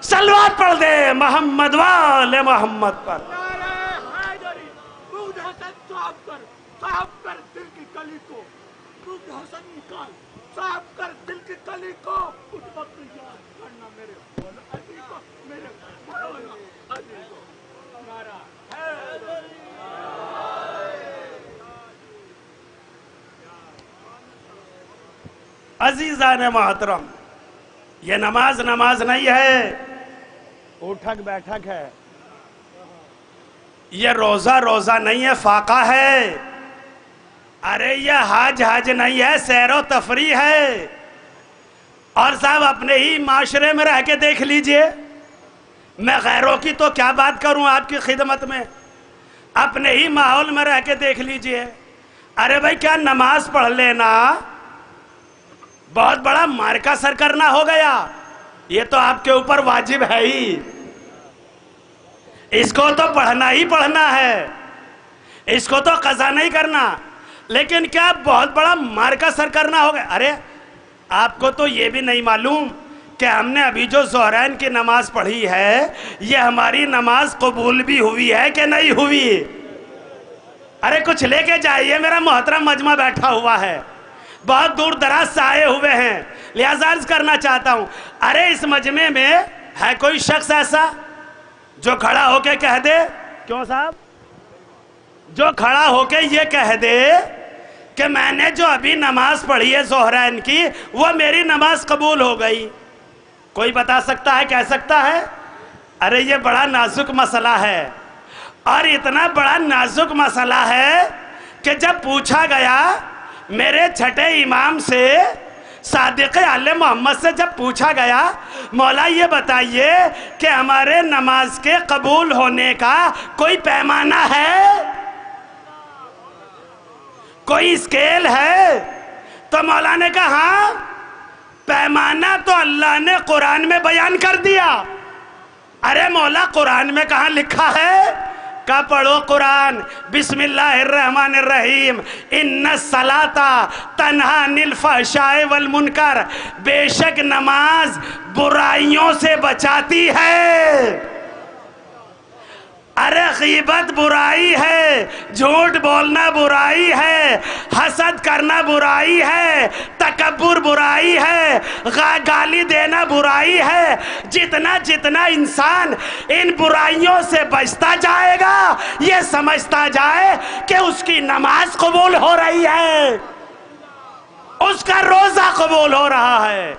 صلوات پڑھ دے محمد وآل محمد پر۔ نعرہ حیدری، مجھ حسن صاحب کر دل کی کلی کو، مجھ حسن نکال صاحب کر دل کی کلی کو، اس وقت یاد کرنا میرے مولا۔ عزیزان محترم، یہ نماز نہیں ہے، اٹھک بیٹھک ہے. یہ روزہ نہیں ہے، فاقہ ہے. ارے یہ حج نہیں ہے، سیر و تفریح ہے. اور صاحب اپنے ہی معاشرے میں رہ کے دیکھ لیجئے، میں غیروں کی تو کیا بات کروں آپ کی خدمت میں، اپنے ہی ماحول میں رہ کے دیکھ لیجئے. ارے بھائی کیا نماز پڑھ لینا بہت بڑا مارکا سر کرنا ہو گیا؟ یہ تو آپ کے اوپر واجب ہے ہی، اس کو تو پڑھنا ہی پڑھنا ہے، اس کو تو قضا نہیں کرنا. لیکن کیا بہت بڑا مارکا سر کرنا ہو گیا؟ ارے آپ کو تو یہ بھی نہیں معلوم کہ ہم نے ابھی جو ظہرین کی نماز پڑھی ہے، یہ ہماری نماز قبول بھی ہوئی ہے کہ نہیں ہوئی؟ ارے کچھ لے کے جائیے، میرا محترم مجمع بیٹھا ہوا ہے، بہت دور دراز سے آئے ہوئے ہیں، لہذا عرض کرنا چاہتا ہوں، ارے اس مجمع میں ہے کوئی شخص ایسا جو کھڑا ہو کے کہہ دے، کیوں صاحب، جو کھڑا ہو کے یہ کہہ دے کہ میں نے جو ابھی نماز پڑھی ہے ظہرین کی، وہ میری نماز قبول ہو گئی؟ کوئی بتا سکتا ہے، کہہ سکتا ہے؟ ارے یہ بڑا نازک مسئلہ ہے، اور اتنا بڑا نازک مسئلہ ہے کہ جب پوچھا گیا میرے چھٹے امام سے، صادق آل محمد سے جب پوچھا گیا، مولا یہ بتائیے کہ ہمارے نماز کے قبول ہونے کا کوئی پیمانہ ہے، کوئی اسکیل ہے؟ تو مولا نے کہا ہاں، پیمانہ تو اللہ نے قرآن میں بیان کر دیا. ارے مولا قرآن میں کہاں لکھا ہے؟ کہا پڑھو قرآن، بسم اللہ الرحمن الرحیم، ان الصلاۃ تنہی عن الفحشاء والمنکر، بے شک نماز برائیوں سے بچاتی ہے. ارے غیبت برائی ہے، جھوٹ بولنا برائی ہے، حسد کرنا برائی ہے، تکبر برائی ہے، گالی دینا برائی ہے. جتنا انسان ان برائیوں سے بچتا جائے گا، یہ سمجھتا جائے کہ اس کی نماز قبول ہو رہی ہے، اس کا روزہ قبول ہو رہا ہے،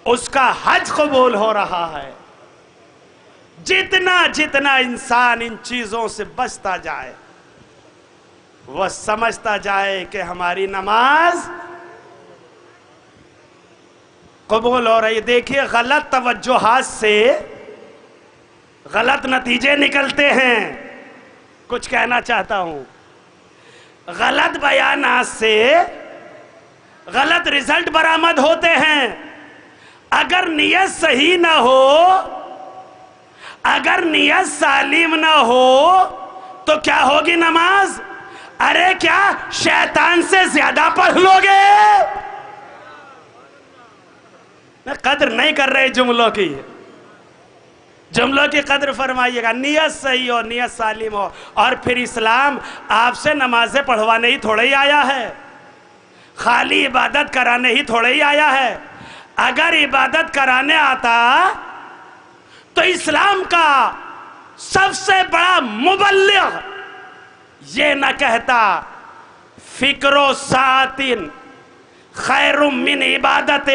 اس کا حج قبول ہو رہا ہے. جتنا انسان ان چیزوں سے بچتا جائے، وہ سمجھتا جائے کہ ہماری نماز قبول ہو رہی. دیکھیے غلط توجہات سے غلط نتیجے نکلتے ہیں. کچھ کہنا چاہتا ہوں، غلط بیانات سے غلط رزلٹ برآمد ہوتے ہیں. اگر نیت صحیح نہ ہو، اگر نیت سالم نہ ہو تو کیا ہوگی نماز؟ ارے کیا شیطان سے زیادہ پڑھ لو گے؟ قدر نہیں کر رہے جملوں کی، جملوں کی قدر فرمائیے گا. نیت صحیح ہو، نیت سالم ہو. اور پھر اسلام آپ سے نمازیں پڑھوانے ہی تھوڑے ہی آیا ہے، خالی عبادت کرانے ہی تھوڑے ہی آیا ہے. اگر عبادت کرانے آتا تو اسلام کا سب سے بڑا مبلغ یہ نہ کہتا فکر و ساعتن خیر من عبادت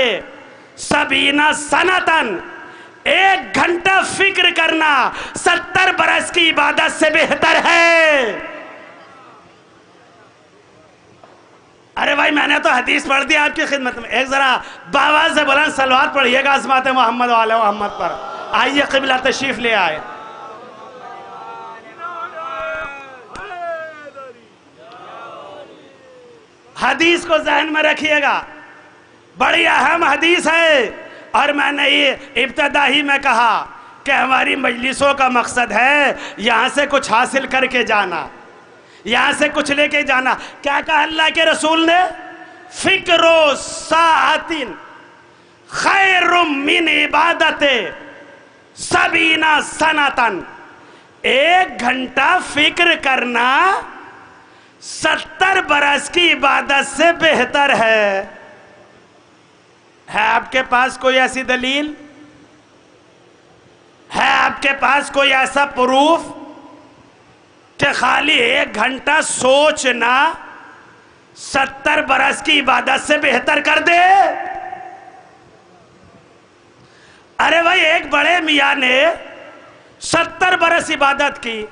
70 سنتن، 1 گھنٹہ فکر کرنا 70 برس کی عبادت سے بہتر ہے. ارے بھائی میں نے تو حدیث پڑھ دی آپ کی خدمت میں، ایک ذرا باواز سے بلند صلوات پڑھیے گا عظمت محمد و آل محمد پر. آئیے قبلہ تشریف لے آئے. حدیث کو ذہن میں رکھیے گا، بڑی اہم حدیث ہے. اور میں نے یہ ابتدا ہی میں کہا کہ ہماری مجلسوں کا مقصد ہے یہاں سے کچھ حاصل کر کے جانا، یہاں سے کچھ لے کے جانا. کیا کہا اللہ کے رسول نے؟ فکر و ساعتن خیر من عبادت 70 سنتن، 1 گھنٹہ فکر کرنا 70 برس کی عبادت سے بہتر ہے. آپ کے پاس کوئی ایسی دلیل؟ ہے آپ کے پاس کوئی ایسا پروف کہ خالی 1 گھنٹہ سوچنا 70 برس کی عبادت سے بہتر کر دے؟ ارے بھائی، ایک بڑے میاں نے 70 برس عبادت کی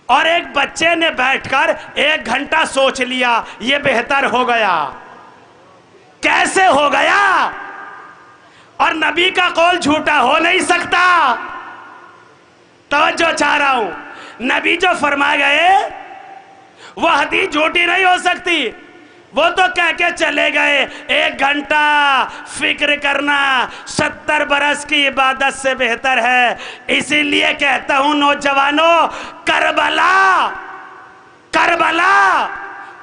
اور ایک بچے نے بیٹھ کر 1 گھنٹہ سوچ لیا، یہ بہتر ہو گیا۔ کیسے ہو گیا؟ اور نبی کا قول جھوٹا ہو نہیں سکتا۔ توجہ چاہ رہا ہوں، نبی جو فرما گئے وہ حدیث جھوٹی نہیں ہو سکتی۔ وہ تو کہہ کے چلے گئے 1 گھنٹہ فکر کرنا 70 برس کی عبادت سے بہتر ہے۔ اسی لیے کہتا ہوں نوجوانوں، کربلا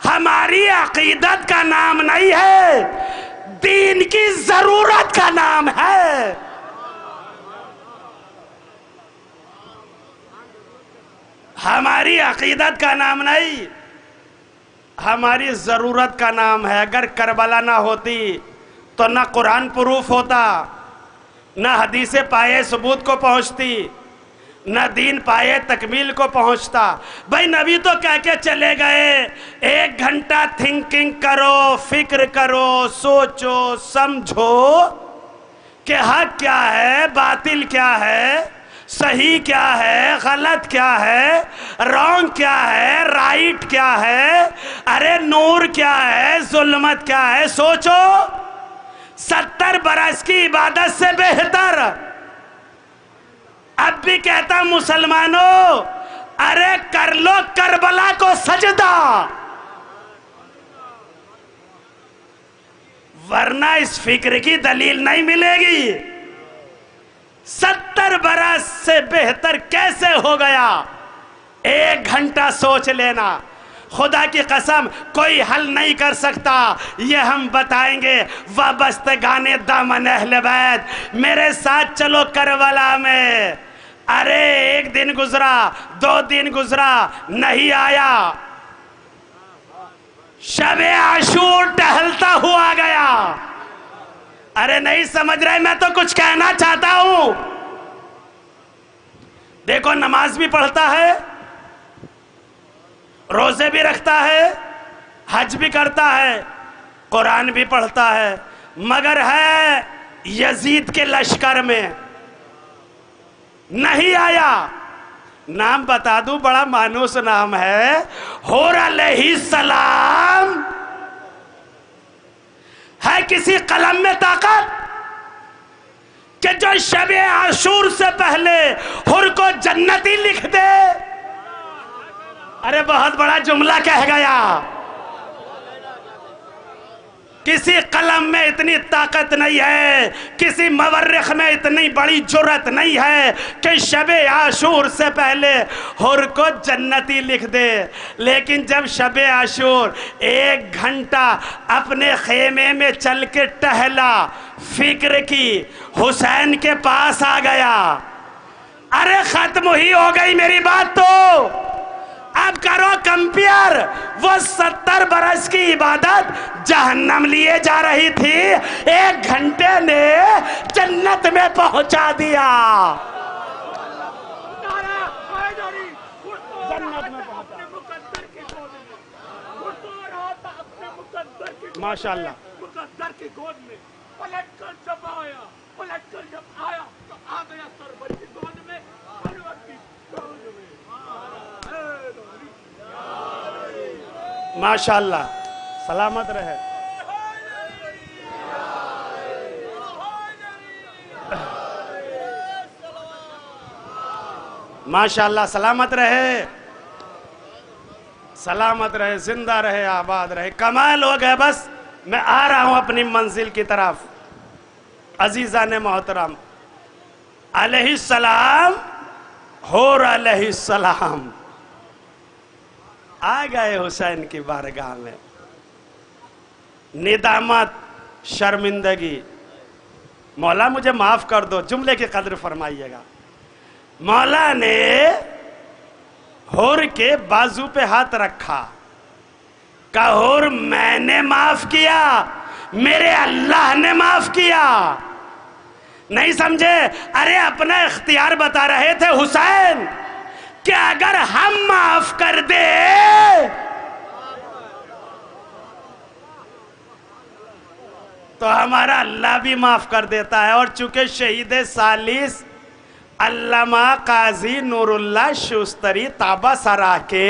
ہماری عقیدت کا نام نہیں ہے، دین کی ضرورت کا نام ہے۔ ہماری عقیدت کا نام نہیں، ہماری ضرورت کا نام ہے۔ اگر کربلا نہ ہوتی تو نہ قرآن پروف ہوتا، نہ حدیث پائے ثبوت کو پہنچتی، نہ دین پائے تکمیل کو پہنچتا۔ بھائی نبی تو کہہ کے چلے گئے 1 گھنٹہ تھنکنگ کرو، فکر کرو، سوچو، سمجھو کہ حق کیا ہے، باطل کیا ہے، صحیح کیا ہے، غلط کیا ہے، رانگ کیا ہے، رائٹ کیا ہے، ارے نور کیا ہے، ظلمت کیا ہے، سوچو۔ 70 برس کی عبادت سے بہتر۔ اب بھی کہتا مسلمانوں، ارے کر لو کربلا کو سجدہ، ورنہ اس فکر کی دلیل نہیں ملے گی۔ 70 برس سے بہتر کیسے ہو گیا؟ 1 گھنٹہ سوچ لینا۔ خدا کی قسم کوئی حل نہیں کر سکتا، یہ ہم بتائیں گے۔ وابستگان دامن اہل بیت، میرے ساتھ چلو کربلا میں۔ ارے 1 دن گزرا، 2 دن گزرا، نہیں آیا، شب عاشور ٹہلتا ہوا گیا۔ ارے نہیں سمجھ رہے، میں تو کچھ کہنا چاہتا ہوں۔ دیکھو نماز بھی پڑھتا ہے، روزے بھی رکھتا ہے، حج بھی کرتا ہے، قرآن بھی پڑھتا ہے، مگر ہے یزید کے لشکر میں، نہیں آیا۔ نام بتا دوں، بڑا مانوس نام ہے، حور علیہ السلام۔ ہے کسی قلم میں طاقت کہ جو شب عاشور سے پہلے حور کو جنتی لکھ دے؟ ارے بہت بڑا جملہ کہہ گیا۔ کسی قلم میں اتنی طاقت نہیں ہے، کسی مورخ میں اتنی بڑی جرت نہیں ہے کہ شب عاشور سے پہلے حور کو جنتی لکھ دے۔ لیکن جب شب عاشور 1 گھنٹہ اپنے خیمے میں چل کے ٹہلا، فکر کی، حسین کے پاس آ گیا۔ ارے ختم ہی ہو گئی میری بات تو۔ اب کرو کمپیئر، وہ 70 برس کی عبادت جہنم لیے جا رہی تھی، 1 گھنٹے نے جنت میں پہنچا دیا۔ ماشاءاللہ مقدر کی گود میں پلٹ کر جب آیا تو آ گیا سرور کی گود میں، سرور کی گود میں۔ ماشاءاللہ، سلامت رہے۔ ماشاءاللہ، سلامت رہے، سلامت رہے، زندہ رہے، آباد رہے۔ کمال ہو گئے۔ بس میں آ رہا ہوں اپنی منزل کی طرف۔ عزیزان محترم، علیہ السلام، حور علیہ السلام آ گئے حسین کی بارگاہ میں۔ ندامت، شرمندگی، مولا مجھے معاف کر دو، جملے کی قدر فرمائیے گا۔ مولا نے حور کے بازو پہ ہاتھ رکھا، کہا حور میں نے معاف کیا، میرے اللہ نے معاف کیا۔ نہیں سمجھے؟ ارے اپنا اختیار بتا رہے تھے حسین کہ اگر ہم معاف کر دے تو ہمارا اللہ بھی معاف کر دیتا ہے. اور چونکہ شہید ثالث علامہ قاضی نور اللہ شوستری تابہ سرا کے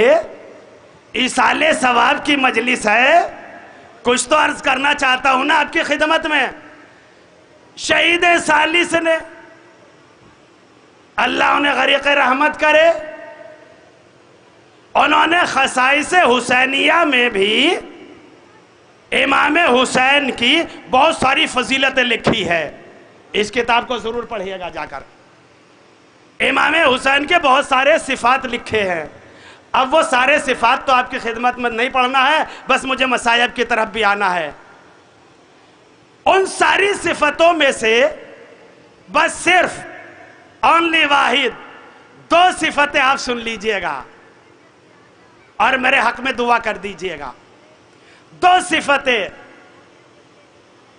ایصال ثواب کی مجلس ہے، کچھ تو عرض کرنا چاہتا ہوں نا آپ کی خدمت میں. شہید ثالث نے اللہ انہیں غریق رحمت کرے، انہوں نے خصائص حسینیہ میں بھی امام حسین کی بہت ساری فضیلتیں لکھی ہے. اس کتاب کو ضرور پڑھیے گا جا کر. امام حسین کے بہت سارے صفات لکھے ہیں. اب وہ سارے صفات تو آپ کی خدمت میں نہیں پڑھنا ہے، بس مجھے مصائب کی طرف بھی آنا ہے. ان ساری صفتوں میں سے بس صرف اونلی واحد 2 صفتیں آپ سن لیجئے گا اور میرے حق میں دعا کر دیجئے گا. 2 صفتیں.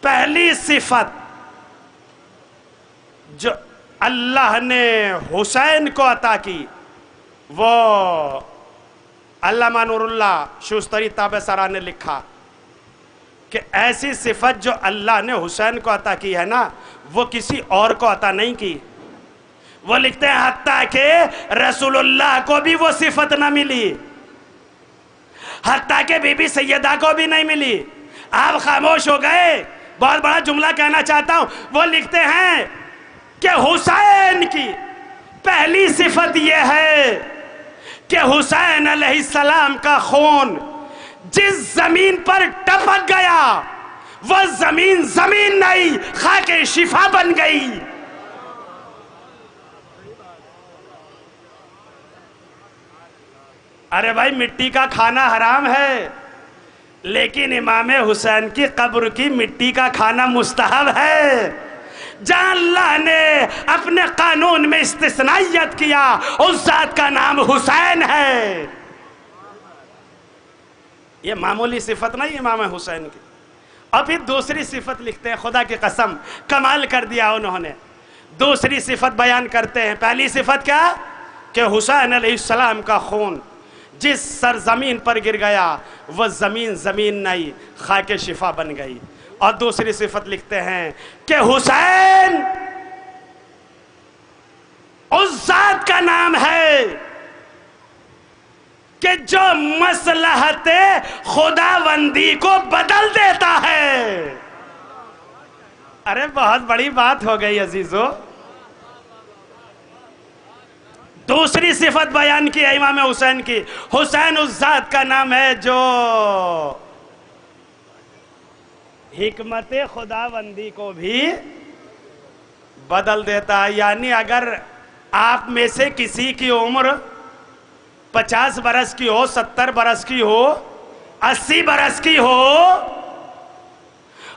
پہلی صفت جو اللہ نے حسین کو عطا کی، وہ علامہ نور اللہ شوستری تابہ سرا نے لکھا کہ ایسی صفت جو اللہ نے حسین کو عطا کی ہے نا، وہ کسی اور کو عطا نہیں کی. وہ لکھتے ہیں حتیٰ کہ رسول اللہ کو بھی وہ صفت نہ ملی، حتیٰ کہ بی بی سیدہ کو بھی نہیں ملی. آپ خاموش ہو گئے. بہت بڑا جملہ کہنا چاہتا ہوں. وہ لکھتے ہیں کہ حسین کی پہلی صفت یہ ہے کہ حسین علیہ السلام کا خون جس زمین پر ٹپک گیا وہ زمین زمین نہیں، خاک شفا بن گئی. ارے بھائی مٹی کا کھانا حرام ہے، لیکن امام حسین کی قبر کی مٹی کا کھانا مستحب ہے. جہاں اللہ نے اپنے قانون میں استثنائیت کیا اس ذات کا نام حسین ہے. یہ معمولی صفت نہیں امام حسین کی. اور پھر دوسری صفت لکھتے ہیں، خدا کی قسم کمال کر دیا انہوں نے. دوسری صفت بیان کرتے ہیں. پہلی صفت کیا؟ کہ حسین علیہ السلام کا خون جس سرزمین پر گر گیا وہ زمین زمین نہیں، خاک شفا بن گئی. اور دوسری صفت لکھتے ہیں کہ حسین اس ذات کا نام ہے کہ جو مصلحت خداوندی کو بدل دیتا ہے. ارے بہت بڑی بات ہو گئی عزیزو. دوسری صفت بیان کی ہے امام حسین کی. حسین اس ذات کا نام ہے جو حکمت خداوندی کو بھی بدل دیتا ہے. یعنی اگر آپ میں سے کسی کی عمر 50 برس کی ہو، 70 برس کی ہو، 80 برس کی ہو،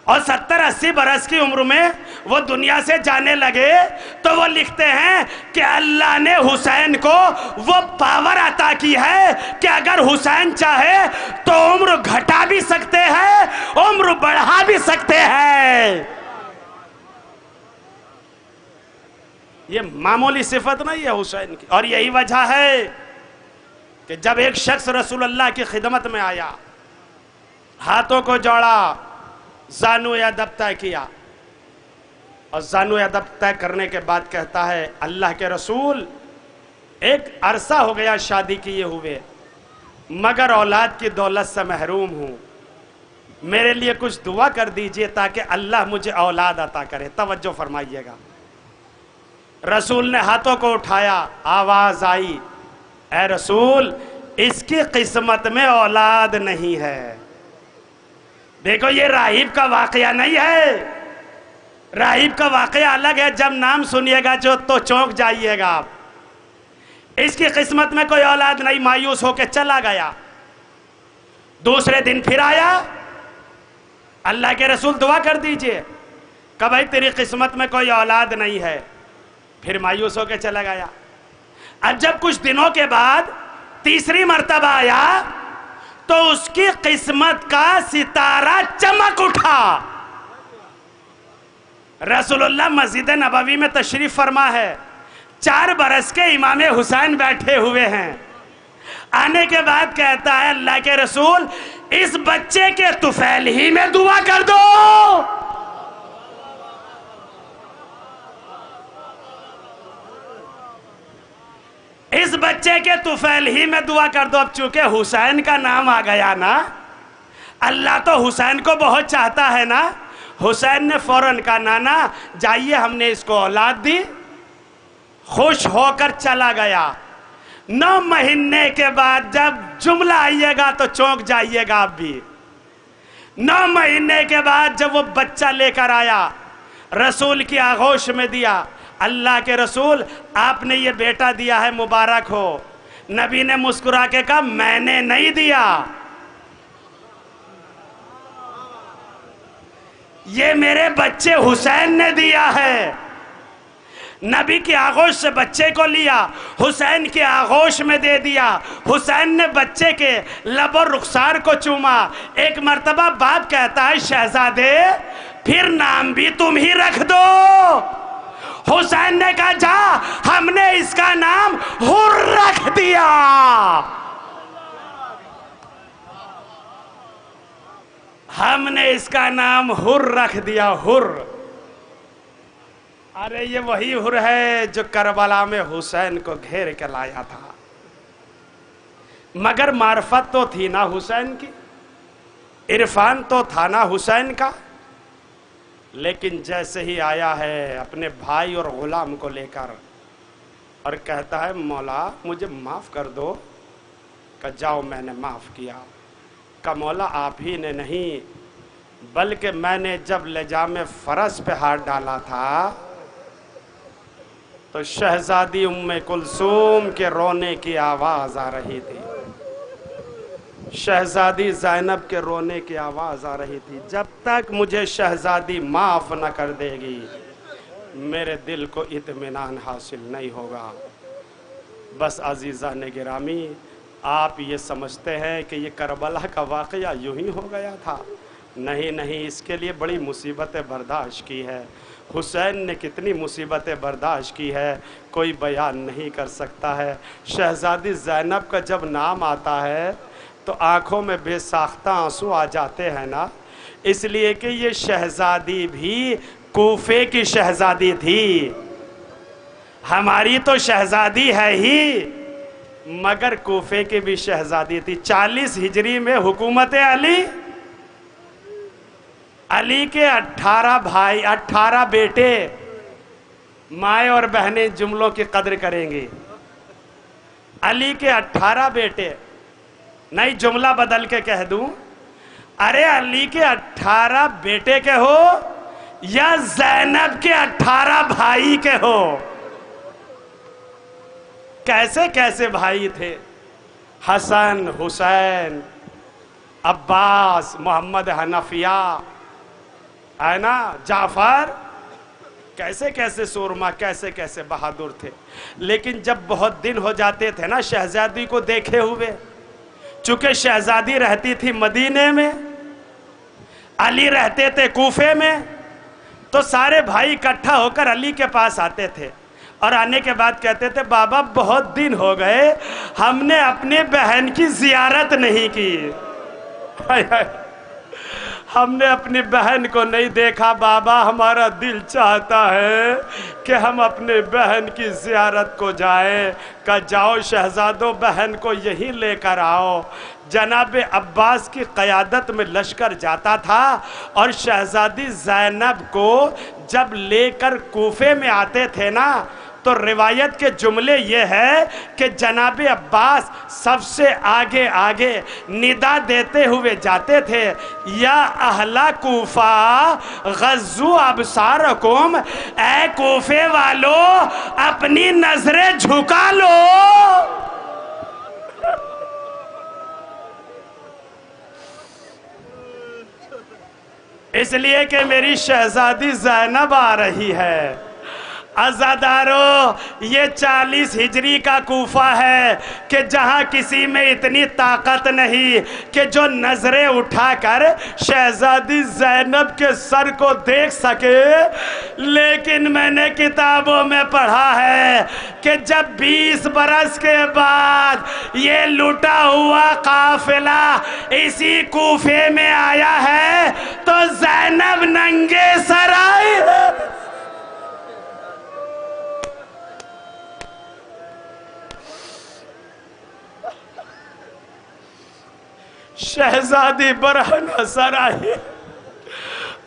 اور 70-80 برس کی عمر میں وہ دنیا سے جانے لگے، تو وہ لکھتے ہیں کہ اللہ نے حسین کو وہ پاور عطا کی ہے کہ اگر حسین چاہے تو عمر گھٹا بھی سکتے ہیں، عمر بڑھا بھی سکتے ہیں. یہ معمولی صفت نہیں ہے حسین کی. اور یہی وجہ ہے کہ جب ایک شخص رسول اللہ کی خدمت میں آیا، ہاتھوں کو جوڑا، زانو ادب طے کیا، اور زانو ادب طے کرنے کے بعد کہتا ہے اللہ کے رسول ایک عرصہ ہو گیا شادی کیے ہوئے، مگر اولاد کی دولت سے محروم ہوں، میرے لیے کچھ دعا کر دیجئے تاکہ اللہ مجھے اولاد عطا کرے. توجہ فرمائیے گا. رسول نے ہاتھوں کو اٹھایا، آواز آئی اے رسول اس کی قسمت میں اولاد نہیں ہے. دیکھو یہ راہب کا واقعہ نہیں ہے. راہب کا واقعہ الگ ہے، جب نام سنیے گا جو تو چونک جائیے گا آپ. اس کی قسمت میں کوئی اولاد نہیں، مایوس ہو کے چلا گیا. دوسرے دن پھر آیا، اللہ کے رسول دعا کر دیجئے کہ بھائی تیری قسمت میں کوئی اولاد نہیں ہے. پھر مایوس ہو کے چلا گیا. اب جب کچھ دنوں کے بعد تیسری مرتبہ آیا تو اس کی قسمت کا ستارہ چمک اٹھا. رسول اللہ مسجد نبوی میں تشریف فرما ہے، 4 برس کے امام حسین بیٹھے ہوئے ہیں۔ آنے کے بعد کہتا ہے اللہ کے رسول اس بچے کے طفیل ہی میں دعا کر دو۔ اس بچے کے طفیل ہی میں دعا کر دو۔ اب چونکہ حسین کا نام آ گیا نا، اللہ تو حسین کو بہت چاہتا ہے نا، حسین نے فوراً کہا نانا جائیے، ہم نے اس کو اولاد دی۔ خوش ہو کر چلا گیا۔ 9 مہینے کے بعد جب جملہ آئیے گا تو چونک جائیے گا آپ بھی۔ 9 مہینے کے بعد جب وہ بچہ لے کر آیا، رسول کی آغوش میں دیا، اللہ کے رسول آپ نے یہ بیٹا دیا ہے، مبارک ہو۔ نبی نے مسکرا کے کہا میں نے نہیں دیا، یہ میرے بچے حسین نے دیا ہے۔ نبی کی آغوش سے بچے کو لیا، حسین کی آغوش میں دے دیا۔ حسین نے بچے کے لب اور رخسار کو چوما۔ ایک مرتبہ باپ کہتا ہے شہزادے پھر نام بھی تم ہی رکھ دو۔ حسین نے کہا جا، ہم نے اس کا نام حر رکھ دیا۔ ہم نے اس کا نام حر رکھ دیا، حر۔ ارے یہ وہی حر ہے جو کربلا میں حسین کو گھیر کے لایا تھا۔ مگر معرفت تو تھی نا حسین کی، عرفان تو تھا نا حسین کا، لیکن جیسے ہی آیا ہے اپنے بھائی اور غلام کو لے کر اور کہتا ہے مولا مجھے معاف کر دو، کہ جاؤ میں نے معاف کیا۔ کہ مولا آپ ہی نے نہیں بلکہ میں نے جب لجام فرس پہ ہاتھ ڈالا تھا تو شہزادی ام کلثوم کے رونے کی آواز آ رہی تھی، شہزادی زینب کے رونے کی آواز آ رہی تھی۔ جب تک مجھے شہزادی معاف نہ کر دے گی میرے دل کو اطمینان حاصل نہیں ہوگا۔ بس عزیزان گرامی، آپ یہ سمجھتے ہیں کہ یہ کربلا کا واقعہ یوں ہی ہو گیا تھا؟ نہیں نہیں، اس کے لیے بڑی مصیبتیں برداشت کی ہے۔ حسین نے کتنی مصیبتیں برداشت کی ہے کوئی بیان نہیں کر سکتا ہے۔ شہزادی زینب کا جب نام آتا ہے تو آنکھوں میں بے ساختہ آنسو آ جاتے ہیں نا، اس لیے کہ یہ شہزادی بھی کوفے کی شہزادی تھی۔ ہماری تو شہزادی ہے ہی مگر کوفے کی بھی شہزادی تھی۔ 40 ہجری میں حکومت علی کے 18 بھائی، 18 بیٹے، مائیں اور بہنیں جملوں کی قدر کریں گے۔ علی کے 18 بیٹے، نہیں جملہ بدل کے کہہ دوں، ارے علی کے 18 بیٹے کے ہو یا زینب کے 18 بھائی کے ہو؟ کیسے کیسے بھائی تھے؟ حسن، حسین، عباس، محمد حنفیہ، ہے نا، جعفر، کیسے کیسے سورما، کیسے کیسے بہادر تھے۔ لیکن جب بہت دن ہو جاتے تھے نا شہزادی کو دیکھے ہوئے، چونکہ شہزادی رہتی تھی مدینے میں، علی رہتے تھے کوفے میں، تو سارے بھائی اکٹھا ہو کر علی کے پاس آتے تھے اور آنے کے بعد کہتے تھے بابا بہت دن ہو گئے ہم نے اپنی بہن کی زیارت نہیں کی، ہم نے اپنی بہن کو نہیں دیکھا، بابا ہمارا دل چاہتا ہے کہ ہم اپنے بہن کی زیارت کو جائیں۔ کہ جاؤ شہزادو بہن کو یہیں لے کر آؤ۔ جناب عباس کی قیادت میں لشکر جاتا تھا اور شہزادی زینب کو جب لے کر کوفے میں آتے تھے نا تو روایت کے جملے یہ ہے کہ جناب عباس سب سے آگے آگے ندا دیتے ہوئے جاتے تھے، یا اہل کوفہ غضوا ابصارکم، اے کوفے والو اپنی نظریں جھکا لو۔ اس لیے کہ میری شہزادی زینب آ رہی ہے۔ عزادارو یہ 40 ہجری کا کوفہ ہے کہ جہاں کسی میں اتنی طاقت نہیں کہ جو نظریں اٹھا کر شہزادی زینب کے سر کو دیکھ سکے، لیکن میں نے کتابوں میں پڑھا ہے کہ جب 20 برس کے بعد یہ لوٹا ہوا قافلہ اسی کوفے میں آیا ہے تو زینب ننگے سر آئی ہے۔ شہزادی برہنہ سر آئی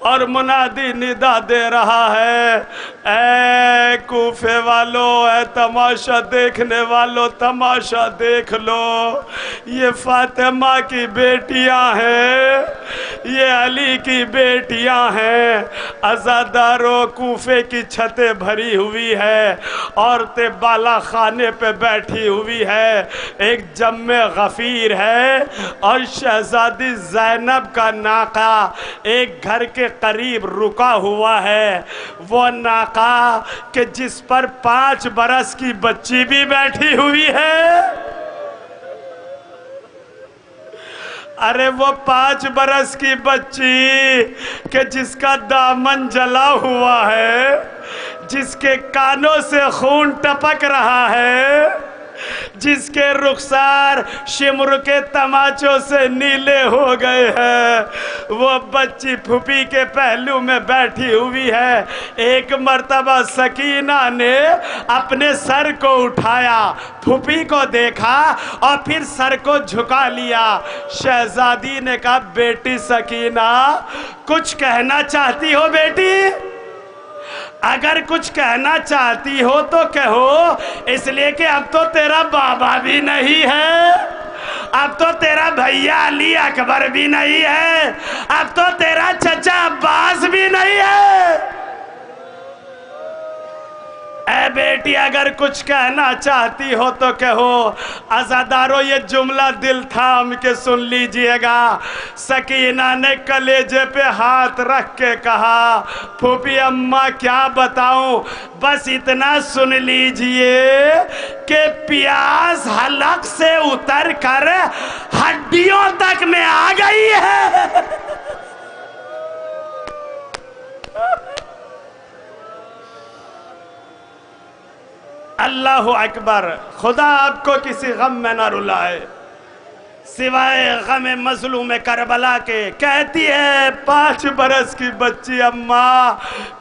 اور منادی ندا دے رہا ہے، اے کوفے والو، اے تماشا دیکھنے والو، تماشا دیکھ لو، یہ فاطمہ کی بیٹیاں ہیں، یہ علی کی بیٹیاں ہیں۔ عزادارو کوفے کی چھتیں بھری ہوئی ہے، عورتیں بالا خانے پہ بیٹھی ہوئی ہے، ایک جم غفیر ہے اور شہزادی زینب کا ناقہ ایک گھر کے قریب رکا ہوا ہے، وہ ناقہ کہ جس پر 5 برس کی بچی بھی بیٹھی ہوئی ہے۔ ارے وہ 5 برس کی بچی کہ جس کا دامن جلا ہوا ہے، جس کے کانوں سے خون ٹپک رہا ہے، جس کے رخسار شمر کے تماچوں سے نیلے ہو گئے ہیں، وہ بچی پھوپھی کے پہلو میں بیٹھی ہوئی ہے۔ ایک مرتبہ سکینہ نے اپنے سر کو اٹھایا، پھوپھی کو دیکھا اور پھر سر کو جھکا لیا۔ شہزادی نے کہا، بیٹی سکینہ کچھ کہنا چاہتی ہو بیٹی؟ اگر کچھ کہنا چاہتی ہو تو کہو، اس لیے کہ اب تو تیرا بابا بھی نہیں ہے، اب تو تیرا بھیا علی اکبر بھی نہیں ہے، اب تو تیرا چچا عباس بھی نہیں ہے۔ اے بیٹی اگر کچھ کہنا چاہتی ہو تو کہو۔ عزادارو یہ جملہ دل تھام کے سن لیجئے گا۔ سکینہ نے کلیجے پہ ہاتھ رکھ کے کہا، پھوپھی اماں کیا بتاؤں، بس اتنا سن لیجئے کہ پیاس حلق سے اتر کر ہڈیوں تک میں آ گئی ہے۔ اللہ اکبر۔ خدا آپ کو کسی غم میں نہ رلائے سوائے غم مظلوم کربلا کے۔ کہتی ہے 5 برس کی بچی، اماں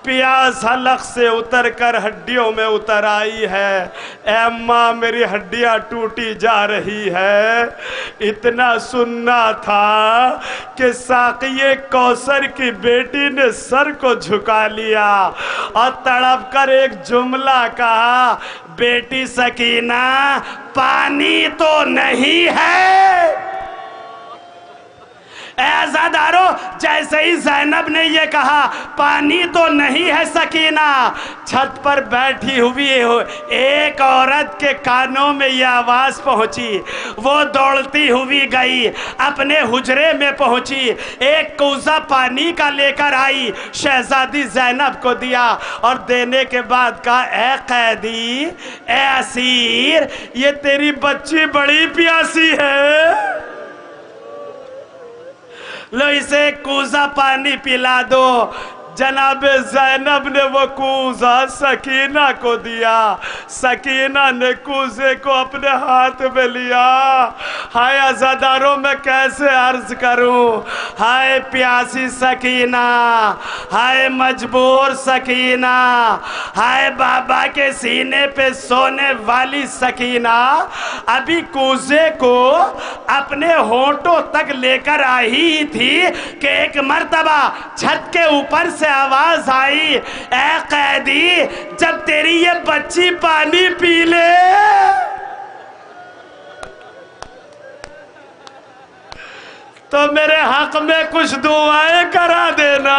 پیاس حلق سے اتر کر ہڈیوں میں اتر آئی ہے، اے اماں میری ہڈیاں ٹوٹی جا رہی ہے۔ اتنا سننا تھا کہ ساقی کوثر کی بیٹی نے سر کو جھکا لیا اور تڑپ کر ایک جملہ کہا، بیٹی سکینہ پانی تو نہیں ہے۔ اے عزادارو جیسے ہی زینب نے یہ کہا پانی تو نہیں ہے سکینہ، چھت پر بیٹھی ہوئی ایک عورت کے کانوں میں یہ آواز پہنچی، وہ دوڑتی ہوئی گئی اپنے حجرے میں پہنچی، ایک کوزہ پانی کا لے کر آئی، شہزادی زینب کو دیا اور دینے کے بعد کہا، اے قیدی، اے اسیر، یہ تیری بچی بڑی پیاسی ہے، لو اسے کوزہ پانی پلا دو۔ جناب زینب نے وہ کوزہ سکینہ کو دیا، سکینہ نے کوزے کو اپنے ہاتھ میں لیا۔ ہائے عزاداروں میں کیسے عرض کروں، ہائے پیاسی سکینہ، ہائے مجبور سکینہ، ہائے بابا کے سینے پہ سونے والی سکینہ، ابھی کوزے کو اپنے ہونٹوں تک لے کر آئی تھی کہ ایک مرتبہ چھت کے اوپر سے آواز آئی، اے قیدی جب تیری یہ بچی پانی پی لے تو میرے حق میں کچھ دعائیں کرا دینا۔